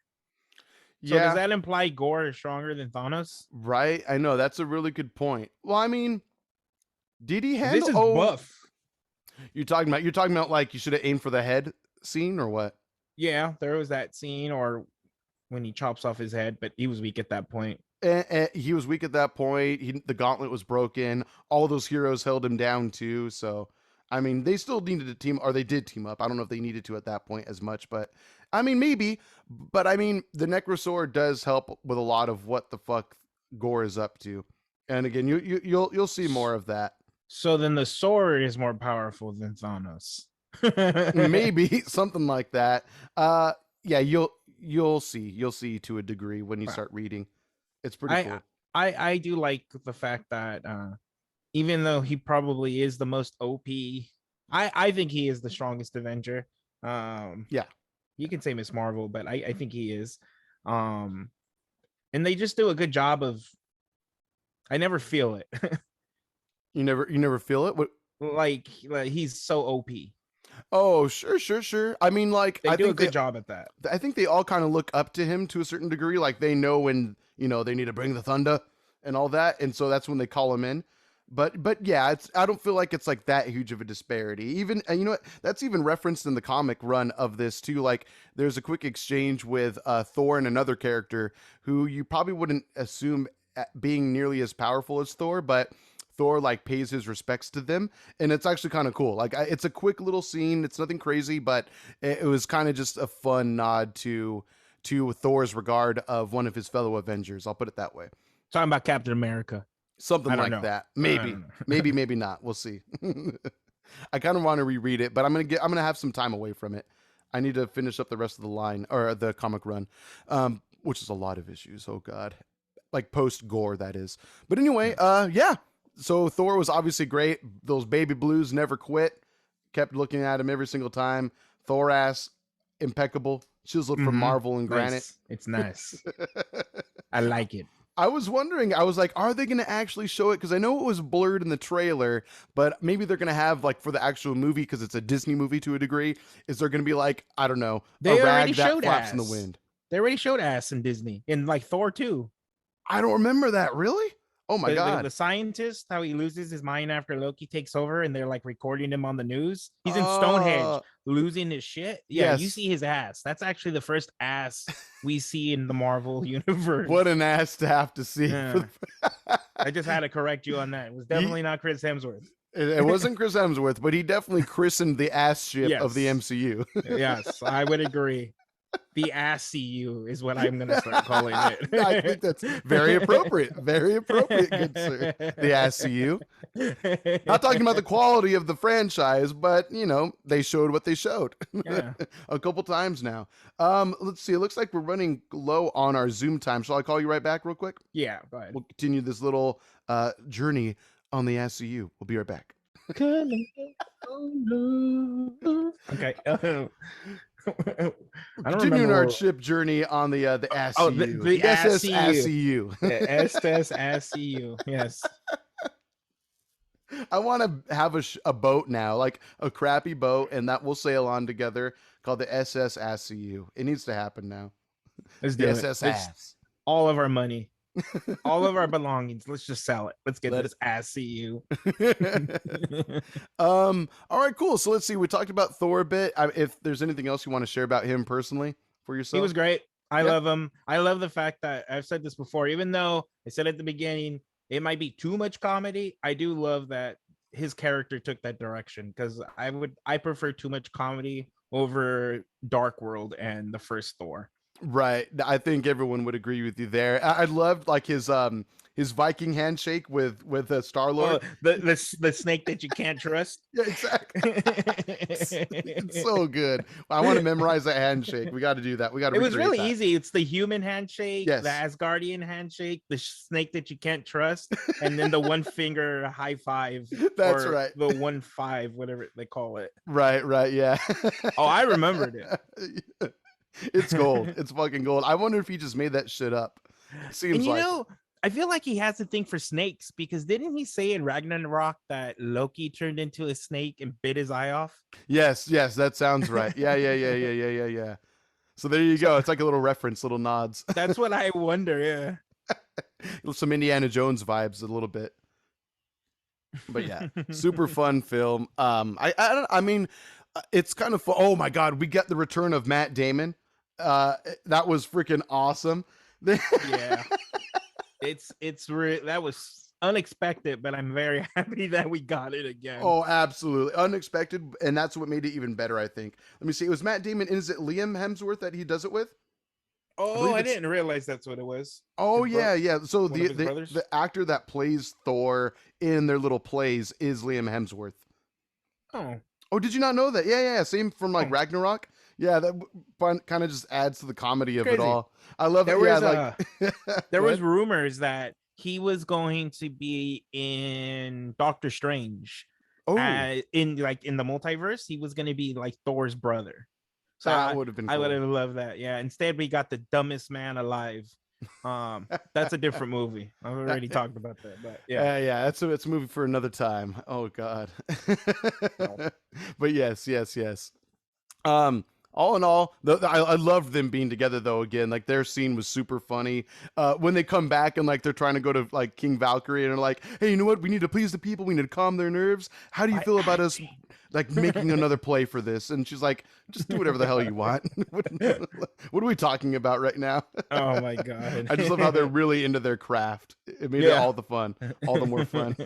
So does that imply Gore is stronger than Thanos? Right. I know, that's a really good point. Well, I mean, did he handle? This is buff. You're talking about like you should have aimed for the head scene or what? Yeah, there was that scene, or when he chops off his head, but he was weak at that point. He was weak at that point. The gauntlet was broken. All those heroes held him down too. So, I mean, they still needed to team, or they did team up. I don't know if they needed to at that point as much, but I mean, maybe. But I mean, the Necrosaur does help with a lot of what the fuck Gore is up to. And again, you'll see more of that. So then the sword is more powerful than Thanos. Maybe something like that. Yeah, you'll see to a degree when you start reading. It's pretty cool. I do like the fact that even though he probably is the most OP, I think he is the strongest Avenger. Yeah. You can say Miss Marvel, but I think he is. And they just do a good job of, I never feel it. You never feel it? What? Like he's so OP. Oh, sure. I mean, like, I do a good job at that. I think they all kind of look up to him to a certain degree. Like they know when, you know, they need to bring the thunder and all that. And so that's when they call him in. But yeah, I don't feel like it's like that huge of a disparity. Even and you know what? That's even referenced in the comic run of this too. Like there's a quick exchange with Thor and another character who you probably wouldn't assume being nearly as powerful as Thor, but Thor like pays his respects to them, and it's actually kind of cool. Like it's a quick little scene. It's nothing crazy, but it was kind of just a fun nod to Thor's regard of one of his fellow Avengers. I'll put it that way. Talking about Captain America. Something I don't like know. that. I Maybe. don't know. Maybe not. We'll see. I kind of want to reread it, but I'm gonna have some time away from it. I need to finish up the rest of the line or the comic run, which is a lot of issues. Oh God, like post Gore that is. But anyway, yeah. So Thor was obviously great. Those baby blues never quit. Kept looking at him every single time. Thor ass impeccable, chiseled from marble and granite. Nice. It's nice. I like it. I was wondering, I was like, are they going to actually show it? Because I know it was blurred in the trailer, but maybe they're going to have, like, for the actual movie, because it's a Disney movie to a degree, is there going to be, like, I don't know, They a already rag that showed flaps ass. in the wind? They already showed ass in Disney, in like Thor 2. I don't remember that, really? Oh my God. The scientist, how he loses his mind after Loki takes over and they're like recording him on the news. He's in Stonehenge losing his shit. Yeah, you Yes. see his ass. That's actually the first ass we see in the Marvel universe. What an ass to have to see. Yeah. I just had to correct you on that. It was definitely not Chris Hemsworth. It wasn't Chris Hemsworth, but he definitely christened the ass ship of the Yes. MCU. Yes, I would agree. The ass CU is what I'm gonna start calling it. I think that's very appropriate. Very appropriate, good sir. The ass CU. Not talking about the quality of the franchise, but you know, they showed what they showed. Yeah. A couple times now. Let's see. It looks like we're running low on our Zoom time. Shall I call you right back real quick? Yeah, go ahead. We'll continue this little journey on the ass CU. We'll be right back. Okay. Continuing our ship journey on the ass CU. The SS ass CU. SS ASCU. Yes. I want to have a boat now, like a crappy boat, and that we'll sail on together called the SS ASCU. It needs to happen now. Let's do the it. SS Let's, ass. all of our money, all of our belongings. Let's just sell it. Let's get this ASCU. All right, cool. So let's see. We talked about Thor a bit. If there's anything else you want to share about him personally for yourself, He was great. I love him. I love the fact that I've said this before, even though I said at the beginning, it might be too much comedy. I do love that his character took that direction because I prefer too much comedy over Dark World and the first Thor. Right. I think everyone would agree with you there. I loved like his Viking handshake with Star-Lord. The snake that you can't trust. Yeah, exactly. It's so good. I want to memorize that handshake. We got to do that. We got to. It was really easy. It's the human handshake, yes. the Asgardian handshake, the snake that you can't trust, and then the one finger high five. That's right. The 1-5, whatever they call it. Right. Yeah. Oh, I remembered it. It's gold. It's fucking gold. I wonder if he just made that shit up. Seems and you like. know, I feel like he has a thing for snakes because didn't he say in Ragnarok that Loki turned into a snake and bit his eye off? Yes, that sounds right. Yeah. So there you go. It's like a little reference, little nods. That's what I wonder. Yeah. Some Indiana Jones vibes a little bit. But yeah, super fun film. I mean, it's kind of fun. Oh my God, we get the return of Matt Damon. That was freaking awesome. Yeah. That was unexpected, but I'm very happy that we got it again. Oh, absolutely unexpected, and that's what made it even better. I think. Let me see. It was Matt Damon. Is it Liam Hemsworth that he does it with? Oh, I didn't realize that's what it was. Oh yeah. So the actor that plays Thor in their little plays is Liam Hemsworth. Oh, did you not know that? Yeah. Same from like Ragnarok. Yeah, that kind of just adds to the comedy of it all. I love it. Yeah, there was rumors that he was going to be in Doctor Strange. Oh, in the multiverse, he was going to be like Thor's brother. So that would have been. Cool. I would have loved that. Yeah. Instead, we got the dumbest man alive. That's a different movie. I've already talked about that, but yeah. It's a movie for another time. Oh God. But yes. all in all, I loved them being together though. Again, like their scene was super funny. When they come back and like they're trying to go to like King Valkyrie and they're like, "Hey, you know what? We need to please the people. We need to calm their nerves. How do you feel about us like making another play for this?" And she's like, "Just do whatever the hell you want." What are we talking about right now? Oh my god. I just love how they're really into their craft. It made it Yeah. all the fun, all the more fun.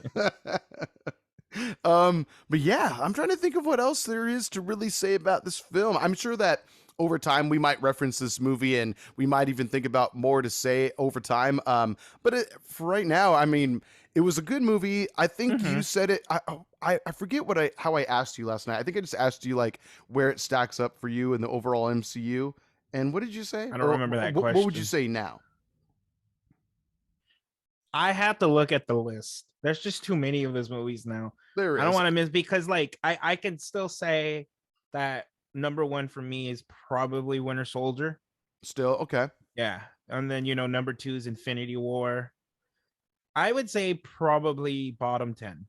But yeah, I'm trying to think of what else there is to really say about this film. I'm sure that over time we might reference this movie and we might even think about more to say over time. But for right now, I mean, it was a good movie. I think you said it. I forget how I asked you last night. I think I just asked you like where it stacks up for you in the overall MCU. And what did you say? I don't Or remember that what would you question. say now? I have to look at the list. There's just too many of those movies now. There I don't is. want to miss because like I can still say that number one for me is probably Winter Soldier. Still okay. Yeah. And then number two is Infinity War. I would say probably bottom 10.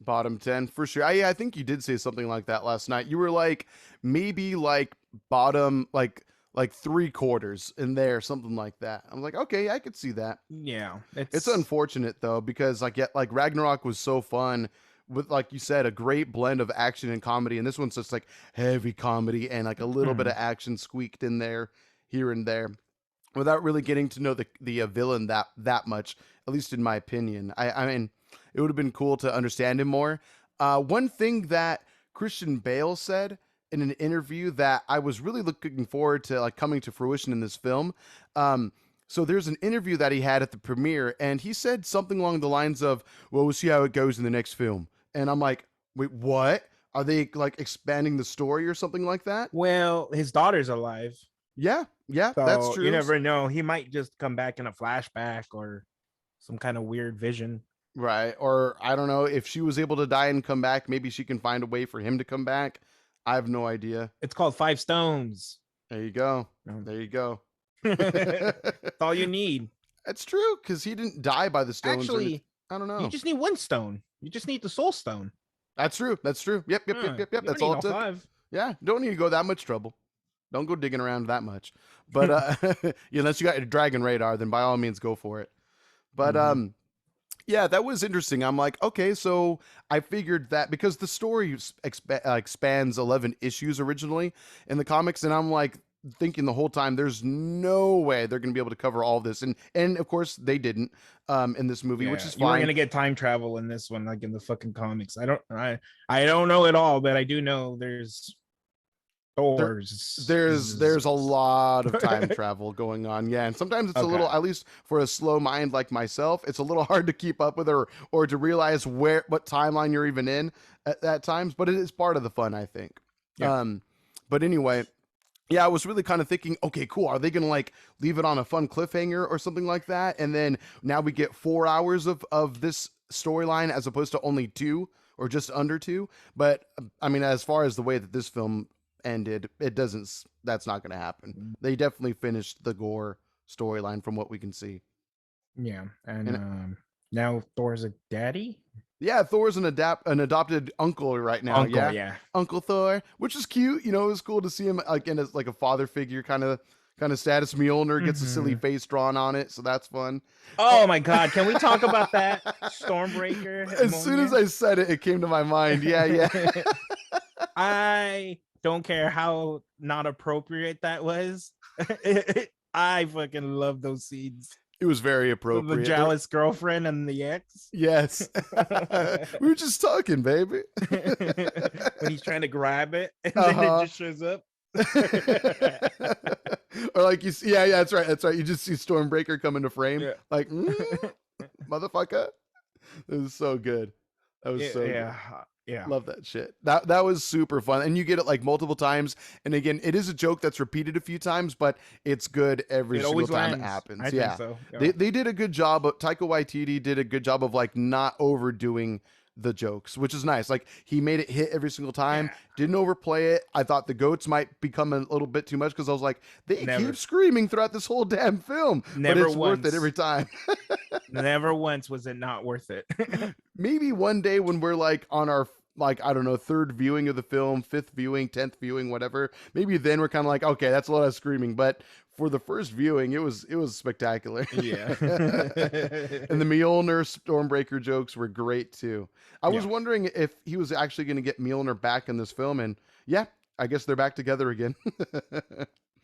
Bottom 10 for sure. I think you did say something like that last night. You were like maybe like bottom like three quarters in there, something like that. I'm like, okay, I could see that. Yeah. It's unfortunate though, because like Ragnarok was so fun with, like you said, a great blend of action and comedy, and this one's just like heavy comedy and like a little bit of action squeaked in there here and there without really getting to know the villain that much, at least in my opinion. I mean, it would have been cool to understand him more. One thing that Christian Bale said in an interview that I was really looking forward to like coming to fruition in this film. So there's an interview that he had at the premiere, and he said something along the lines of, "Well, we'll see how it goes in the next film." And I'm like, "Wait, what? Are they like expanding the story or something like that?" Well, his daughter's alive. Yeah, that's So true. you never know. He might just come back in a flashback or some kind of weird vision. Right. Or I don't know, if she was able to die and come back, maybe she can find a way for him to come back. I have no idea. It's called Five Stones. There you go. No. There you go. That's all you need. That's true, because he didn't die by the stones. Actually, I don't know. you just need one stone. You just need the soul stone. That's true. That's true. Yep. That's all it took. Five. Yeah. Don't need to go that much trouble. Don't go digging around that much. But unless you got your dragon radar, then by all means go for it. But yeah, that was interesting. I'm like, okay, so I figured that because the story expands 11 issues originally in the comics, and I'm like thinking the whole time, there's no way they're going to be able to cover all of this, and of course they didn't in this movie, which is fine. You weren't gonna get time travel in this one, like in the fucking comics. I don't know it all, but I do know there's Thor's. There's a lot of time travel going on, yeah, and sometimes it's a little, at least for a slow mind like myself, it's a little hard to keep up with or to realize what timeline you're even in at times, but it is part of the fun, I think. Yeah. But anyway, yeah, I was really kind of thinking, okay, cool. Are they going to like leave it on a fun cliffhanger or something like that? And then now we get 4 hours of this storyline as opposed to only 2 or just under 2. But I mean, as far as the way that this film ended, that's not going to happen. They definitely finished the Gore storyline from what we can see. Yeah. And now Thor's a daddy. Yeah, Thor's an adopted uncle right now. Yeah, Uncle Thor, which is cute. It was cool to see him again as like a father figure kind of status. Mjolnir gets a silly face drawn on it, so that's fun. Oh my god, can we talk about that Stormbreaker? As soon as I said it, it came to my mind. Yeah. I don't care how not appropriate that was. I fucking love those scenes. It was very appropriate. The jealous girlfriend and the ex. Yes. We were just talking, baby. When he's trying to grab it and then it just shows up. Or like you see, yeah, that's right. You just see Stormbreaker come into frame. Like, motherfucker. It was so good. That was so good. Yeah. Love that shit. That was super fun. And you get it like multiple times. And again, it is a joke that's repeated a few times, but it's good every single time it happens. I think so. Yeah. They did a good job. Taika Waititi did a good job of like not overdoing the jokes, which is nice. Like he made it hit every single time, didn't overplay it. I thought the goats might become a little bit too much because I was like, they keep screaming throughout this whole damn film. But it's worth it every time. Never once was it not worth it. Maybe one day when we're like on our like, I don't know, third viewing of the film, fifth viewing, 10th viewing, whatever, maybe then we're kind of like, okay, that's a lot of screaming. But for the first viewing, it was spectacular. Yeah. And the Mjolnir Stormbreaker jokes were great too. I was Yeah. wondering if he was actually going to get Mjolnir back in this film, and yeah, I guess they're back together again.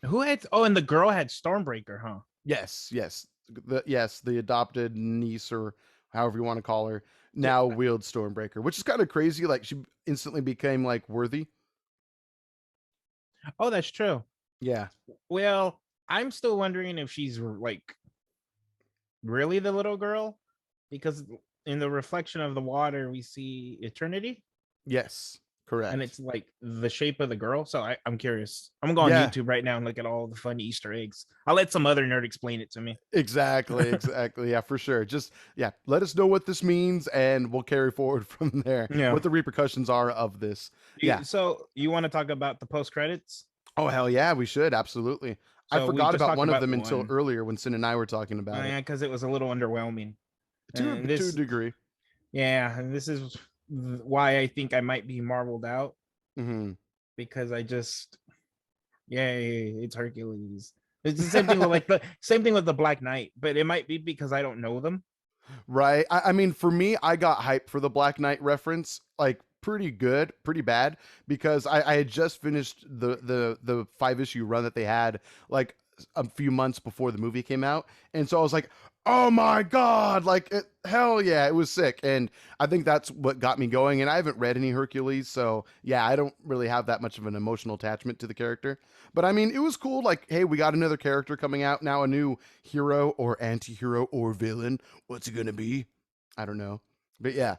Who had? Oh, and the girl had Stormbreaker, huh? Yes, the adopted niece, or however you want to call her, now wields Stormbreaker, which is kind of crazy. Like, she instantly became like worthy. Oh, that's true. Yeah. Well, I'm still wondering if she's like really the little girl, because in the reflection of the water we see eternity, Yes. and Correct. it's like the shape of the girl. So I'm curious. I'm gonna go on Yeah. YouTube right now and look at all the fun Easter eggs. I'll let some other nerd explain it to me. Exactly. Exactly. Yeah, for sure. Just, yeah, let us know what this means, and we'll carry forward from there. Yeah. What the repercussions are of this. Yeah. So you want to talk about the post credits? Oh hell yeah, we should absolutely. I So we forgot just about talked one of about them until one. earlier when Sin and I were talking Oh, about it. yeah, because it was a little underwhelming. And To a this, degree. yeah, and this is why I think I might be marveled out, Hmm. because I just, yay, it's Hercules. It's the same thing with like the same thing with the Black Knight, but it might be because I don't know them. Right. I mean, for me, I got hyped for the Black Knight reference, like pretty good, pretty bad, because I had just finished the 5 issue run that they had like a few months before the movie came out, and so I was like, oh my god, like hell yeah, it was sick, and I think that's what got me going. And I haven't read any Hercules, so yeah, I don't really have that much of an emotional attachment to the character. But I mean, it was cool. Like, hey, we got another character coming out now, a new hero or anti-hero or villain. What's it gonna be? I don't know. But yeah,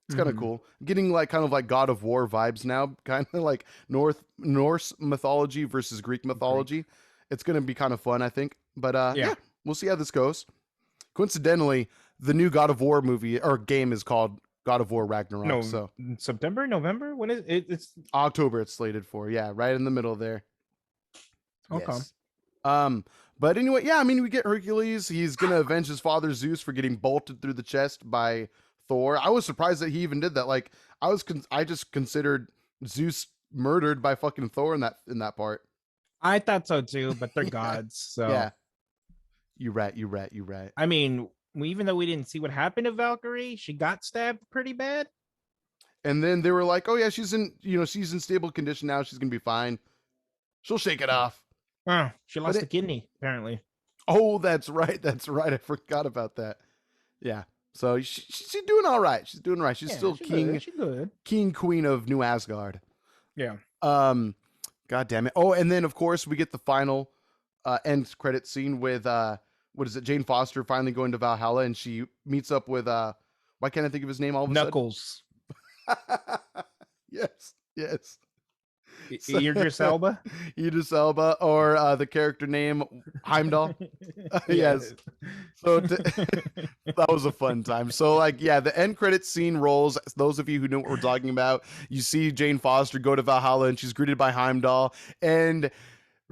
it's kind of Mhm. cool. Getting like kind of like God of War vibes now, kind of like Norse mythology versus Greek Greek. mythology. It's gonna be kind of fun, I think. But Yeah. yeah, we'll see how this goes. Coincidentally, the new God of War movie or game is called God of War Ragnarok. No, So September, November. When is it? It's October it's slated for. Yeah, right in the middle there. okay. Yes. Um, but anyway, yeah, I mean, we get Hercules. He's gonna avenge his father Zeus for getting bolted through the chest by Thor. I was surprised that he even did that. Like, I just considered Zeus murdered by fucking Thor in that part. I thought so too, but they're gods, Yeah, so you right. I mean, even though we didn't see what happened to Valkyrie, she got stabbed pretty bad. And then they were like, "Oh yeah, she's in stable condition now. She's gonna be fine. She'll shake it off." Oh, she But lost a it, kidney, apparently. oh, that's right, that's right. I forgot about that. Yeah. So she's doing all right. She's doing all right. She's Yeah, still she good. king, She good. queen of New Asgard. Yeah. Um, God damn it. Oh, and then of course we get the final end credit scene with what is it? Jane Foster finally going to Valhalla, and she meets up with why can't I think of his name all of a sudden? Knuckles. Yes. So, Idris Elba. Idris Elba, or the character name Heimdall. Yeah. Yes. So that was a fun time. So like, yeah, the end credit scene rolls. Those of you who know what we're talking about, you see Jane Foster go to Valhalla, and she's greeted by Heimdall, and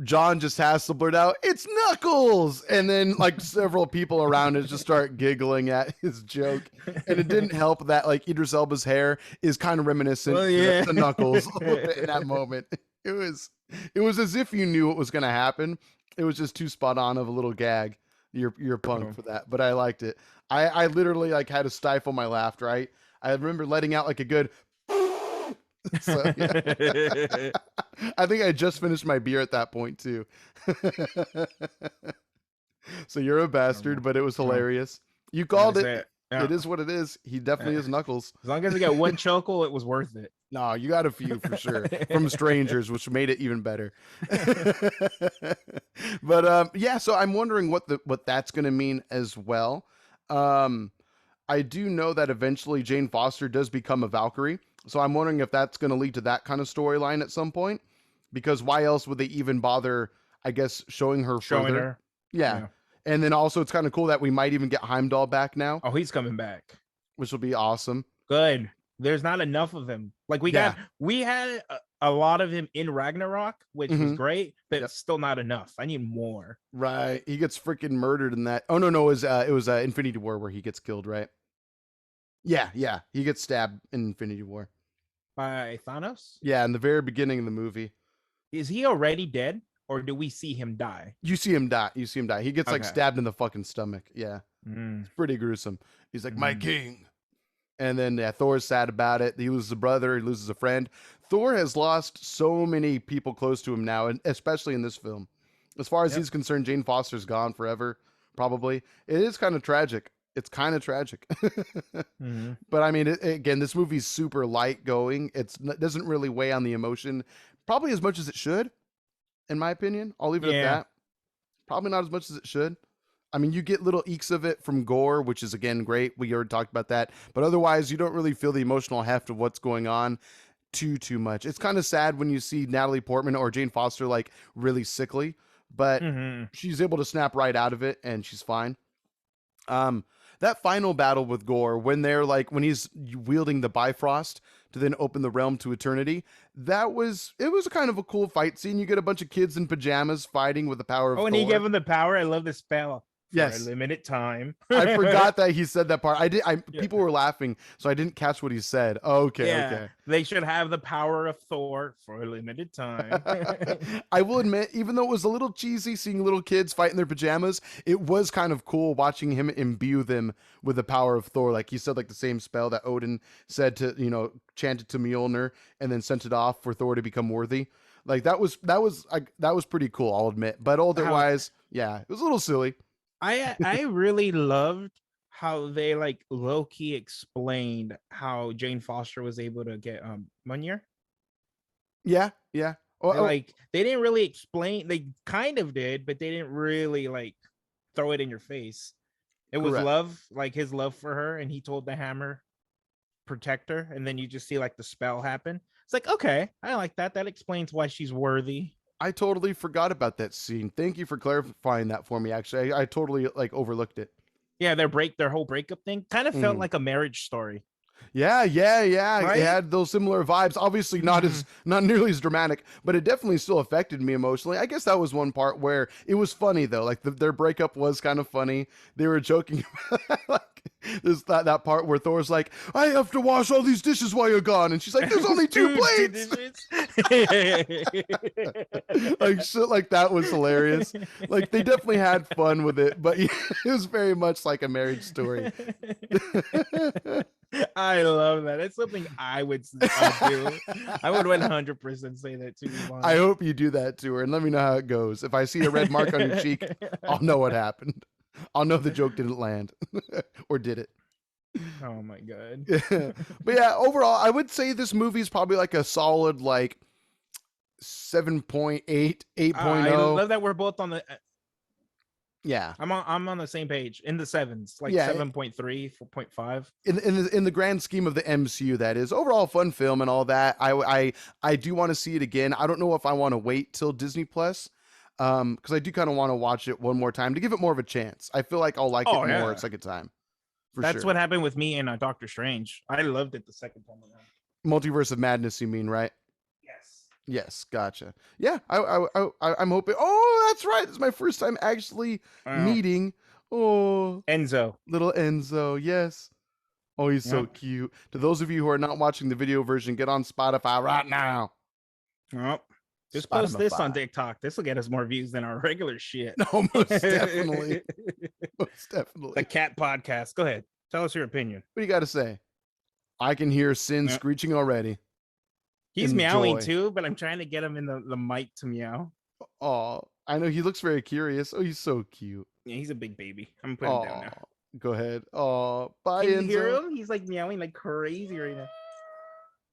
John just has to blurt out, "It's Knuckles!" And then like several people around us just start giggling at his joke. And it didn't help that like Idris Elba's hair is kind of reminiscent Well, yeah. to Knuckles a little bit in that moment. It was as if you knew what was gonna happen. It was just too spot on of a little gag. You're punk for that, but I liked it. I literally like had to stifle my laughter. I remember letting out like a good so yeah. I think I just finished my beer at that point too. So you're a bastard, but it was Oh, hilarious. You gotta called it. say it. It Yeah. is what it is. He definitely is Knuckles. As long as I got one chokel, it was worth it. No, you got a few for sure from strangers, which made it even better. But yeah, so I'm wondering what that's going to mean as well. Um, I do know that eventually Jane Foster does become a Valkyrie, so I'm wondering if that's going to lead to that kind of storyline at some point. Because why else would they even bother? I guess showing her Showing further. her. Yeah, Yeah. and then also it's kind of cool that we might even get Heimdall back now, Oh, he's coming back. which will be awesome. Good. There's not enough of him. Like Yeah. we had a lot of him in Ragnarok, which was Hmm. great, but Yep. still not enough. I need more. Right. He gets freaking murdered in that. Oh no, it was Infinity War where he gets killed, right? Yeah, he gets stabbed in Infinity War. by Thanos. Yeah, in the very beginning of the movie. Is he already dead, or do we see him die? You see him die. You see him die. He gets like Okay. stabbed in the fucking stomach. Yeah. Mm, It's pretty gruesome. He's like, my mhm. king. And then yeah, Thor's sad about it. He loses a brother, he loses a friend. Thor has lost so many people close to him now, and especially in this film. As far as Yep. he's concerned, Jane Foster's gone forever, probably. It is kind of tragic. It's kind of tragic. Mhm. But I mean, again, this movie's super light going. It doesn't really weigh on the emotion, probably as much as it should, in my opinion. I'll leave it at Yeah. that. Probably not as much as it should. I mean, you get little eeks of it from Gore, which is again great. We already talked about that, but otherwise, you don't really feel the emotional heft of what's going on too much. It's kind of sad when you see Natalie Portman or Jane Foster like really sickly, but Mhm. she's able to snap right out of it and she's fine. Um, that final battle with Gore, when they're like when he's wielding the Bifrost to then open the realm to eternity, it was kind of a cool fight scene. You get a bunch of kids in pajamas fighting with the power of Oh, and Thor. he gave him the power. I love the spell. For a Yes. limited time. I forgot that he said that part. Yeah. People were laughing, so I didn't catch what he said. Okay, Yeah, okay. they should have the power of Thor for a limited time. I will admit, even though it was a little cheesy seeing little kids fight in their pajamas, it was kind of cool watching him imbue them with the power of Thor. Like he said, like the same spell that Odin said to, chanted to Mjolnir and then sent it off for Thor to become worthy. Like that was pretty cool, I'll admit. But otherwise, yeah, it was a little silly. I really loved how they like low key explained how Jane Foster was able to get Munir. Yeah, yeah. Oh, Like they didn't really explain. They kind of did, but they didn't really like throw it in your face. It was correct. love, like his love for her, and he told the hammer protect her, and then you just see like the spell happen. It's like, okay, I like that. That explains why she's worthy. I totally forgot about that scene. Thank you for clarifying that for me. Actually, I totally like overlooked it. Yeah, their whole breakup thing kind of felt Mhm. like a marriage story. Yeah. Right? It had those similar vibes. Obviously, not nearly as dramatic, but it definitely still affected me emotionally. I guess that was one part where it was funny though. Like their breakup was kind of funny. They were joking about like there's that part where Thor's like, "I have to wash all these dishes while you're gone," and she's like, "There's only two plates." Like shit like that was hilarious. Like they definitely had fun with it, but it was very much like a marriage story. I love that. It's something I would do. I would 100% say that too. I hope you do that to her and let me know how it goes. If I see a red mark on your cheek, I'll know what happened. I'll know the joke didn't land. Or did it? Oh my god. But yeah, overall, I would say this movie is probably like a solid like 7.8, 8.0. I love that we're both on the Yeah. I'm on the same page in the sevens, like Yeah. 7.3, 4.5. In the grand scheme of the MCU, that is overall fun film and all that. I do want to see it again. I don't know if I want to wait till Disney Plus, because I do kind of want to watch it one more time to give it more of a chance. I feel like I'll like it more a second time. That's sure. what happened with me and Doctor Strange. I loved it the second time around. Multiverse of Madness, you mean, right? Yes. Yes, gotcha. Yeah, I'm hoping. Oh, that's right. This is my first time actually meeting. Oh, Enzo. Little Enzo. Yes. Oh, he's so Yep. cute. To those of you who are not watching the video version, get on Spotify right now. Oh, just post this on TikTok. This will get us more views than our regular shit. No, most definitely. Most definitely. The cat podcast. Go ahead. Tell us your opinion. What do you got to say? I can hear Sin screeching already. He's meowing too, but I'm trying to get him in the mic to meow. Oh, I know he looks very curious. Oh, he's so cute. Yeah, he's a big baby. I'm putting him down now. Go ahead. Oh, bye, Can you Enzo. hear him? He's like meowing like crazy right now.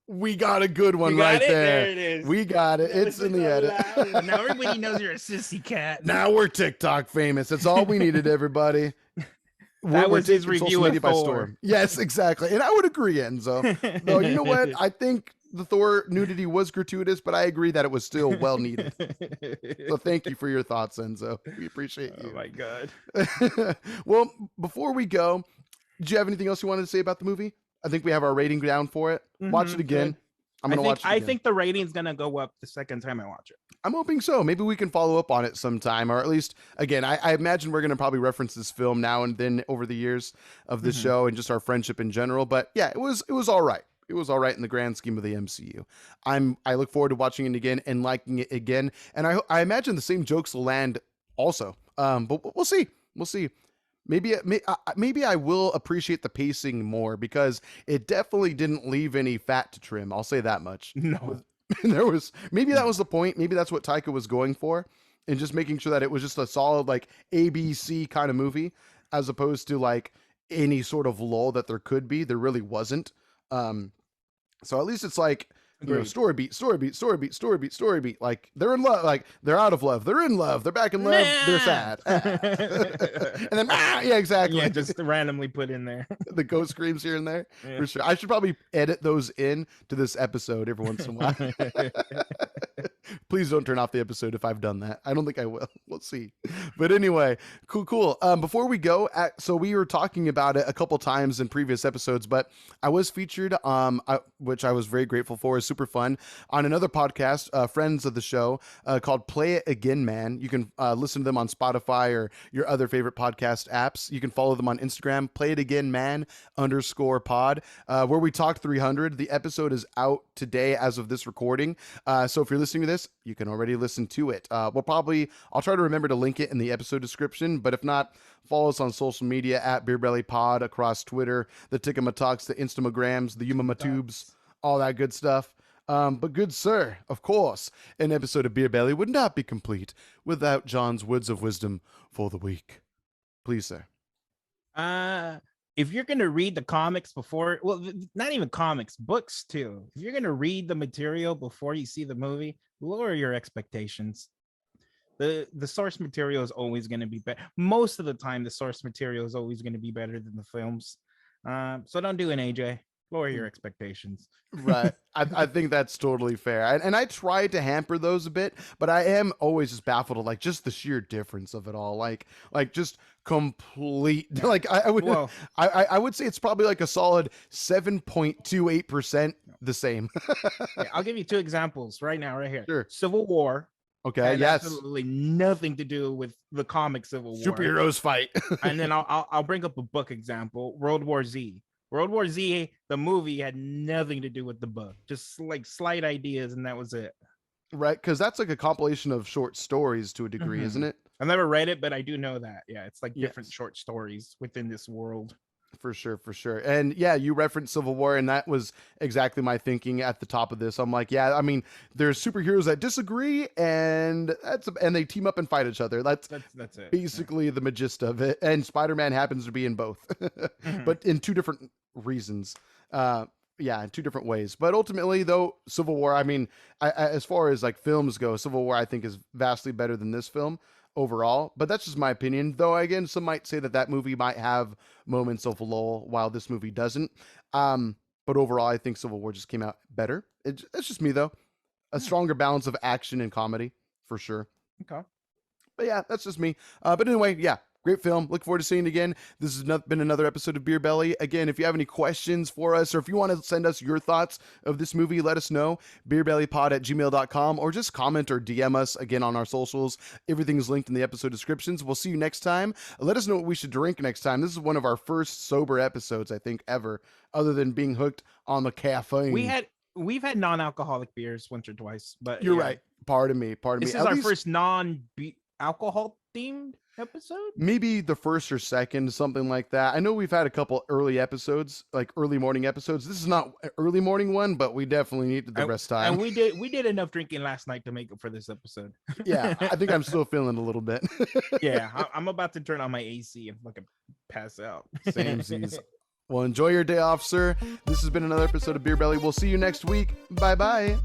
We got a good one right there. There it is. We got it. It's in the edit. Now everybody knows you're a sissy cat. Now we're TikTok famous. That's all we needed, everybody. That was his review of Thor. Yes, exactly. And I would agree, Enzo. Though, you know what? I think the Thor nudity was gratuitous, but I agree that it was still well needed. So thank you for your thoughts, Enzo. We appreciate you. Oh my God. Well, before we go, do you have anything else you wanted to say about the movie? I think we have our rating down for it. Watch it again. I'm gonna watch it again. I think the rating's gonna go up the second time I watch it. I'm hoping so. Maybe we can follow up on it sometime, or at least, again, I imagine we're going to probably reference this film now and then over the years of the show and just our friendship in general. But yeah, it was all right. It was all right in the grand scheme of the MCU. I look forward to watching it again and liking it again. And I imagine the same jokes will land also. But we'll see. We'll see. Maybe I will appreciate the pacing more because it definitely didn't leave any fat to trim. I'll say that much. No, There was maybe that no. was the point. Maybe that's what Taika was going for, and just making sure that it was just a solid like ABC kind of movie, as opposed to like any sort of lull that there could be. There really wasn't. Um, so at least it's like, Agreed. story beat, story beat, story beat, story beat, story beat. Like they're in love, like they're out of love, they're in love, they're back in love, they're Nah. sad. And then yeah, exactly. Yeah, just randomly put in there. The ghost screams here and there. Yeah. For sure. I should probably edit those in to this episode every once in a while. Please don't turn off the episode if I've done that. I don't think I will. We'll see. But anyway, cool. Before we go, so we were talking about it a couple times in previous episodes, but I was featured, which I was very grateful for. Is super fun on another podcast, friends of the show, called Play It Again, Man. You can listen to them on Spotify or your other favorite podcast apps. You can follow them on Instagram, Play It Again, Man _pod, where we talked 300. The episode is out today as of this recording. So if you're listening to this, you can already listen to it. I'll try to remember to link it in the episode description, but if not, follow us on social media at BeerBellyPod across Twitter, the Tickamatox, the Instamagrams, the Yumamatubes, all that good stuff. But good sir, of course, an episode of Beer Belly would not be complete without John's words of wisdom for the week. Please, sir. If you're gonna read the comics before, well, not even comics, books too. If you're gonna read the material before you see the movie, lower your expectations. The source material is always going to be better. Most of the time, the source material is always going to be better than the films. So don't do an AJ. Lower your expectations. Right. I think that's totally fair. And I try to hamper those a bit, but I am always just baffled at like just the sheer difference of it all. Like just complete, like I would, Well, I would say it's probably like a solid 7.28% the same. yeah, I'll give you two examples right now, right here. Sure. Civil War. Okay. Had Yes. absolutely nothing to do with the comic Civil War. Superheroes fight. And then I'll bring up a book example, World War Z. World War Z, the movie had nothing to do with the book, just like slight ideas, and that was it. Right. Because that's like a compilation of short stories to a degree, isn't it? I've never read it, but I do know that. Yeah, it's like different Yes. short stories within this world. For sure. And yeah, you referenced Civil War, and that was exactly my thinking at the top of this. I'm like, yeah, I mean, there's superheroes that disagree, and they team up and fight each other. That's it. basically the gist of it. And Spider-Man happens to be in both, but in two different reasons. In two different ways. But ultimately, though, Civil War, I mean, as far as like films go, Civil War, I think is vastly better than this film overall, but that's just my opinion. Though again, some might say that movie might have moments of lull while this movie doesn't. But overall, I think Civil War just came out better. It's just me though. A stronger balance of action and comedy for sure. Okay. But yeah, that's just me. But anyway, yeah. Great film. Look forward to seeing it again. This has been another episode of Beer Belly. Again, if you have any questions for us, or if you want to send us your thoughts of this movie, let us know. BeerBellyPod@gmail.com, or just comment or DM us again on our socials. Everything's linked in the episode descriptions. We'll see you next time. Let us know what we should drink next time. This is one of our first sober episodes, I think, ever, other than being hooked on the caffeine. We've had non-alcoholic beers once or twice, but you're right. Pardon me. This is our first non-alcohol themed episode. Maybe the first or second, something like that. I know we've had a couple early episodes, like early morning episodes. This is not an early morning one, but we definitely needed the rest time. And we did enough drinking last night to make up for this episode. Yeah, I think I'm still feeling a little bit. Yeah, I'm about to turn on my AC and fucking pass out. Samesies. Well, enjoy your day off, sir. This has been another episode of Beer Belly. We'll see you next week. Bye-bye.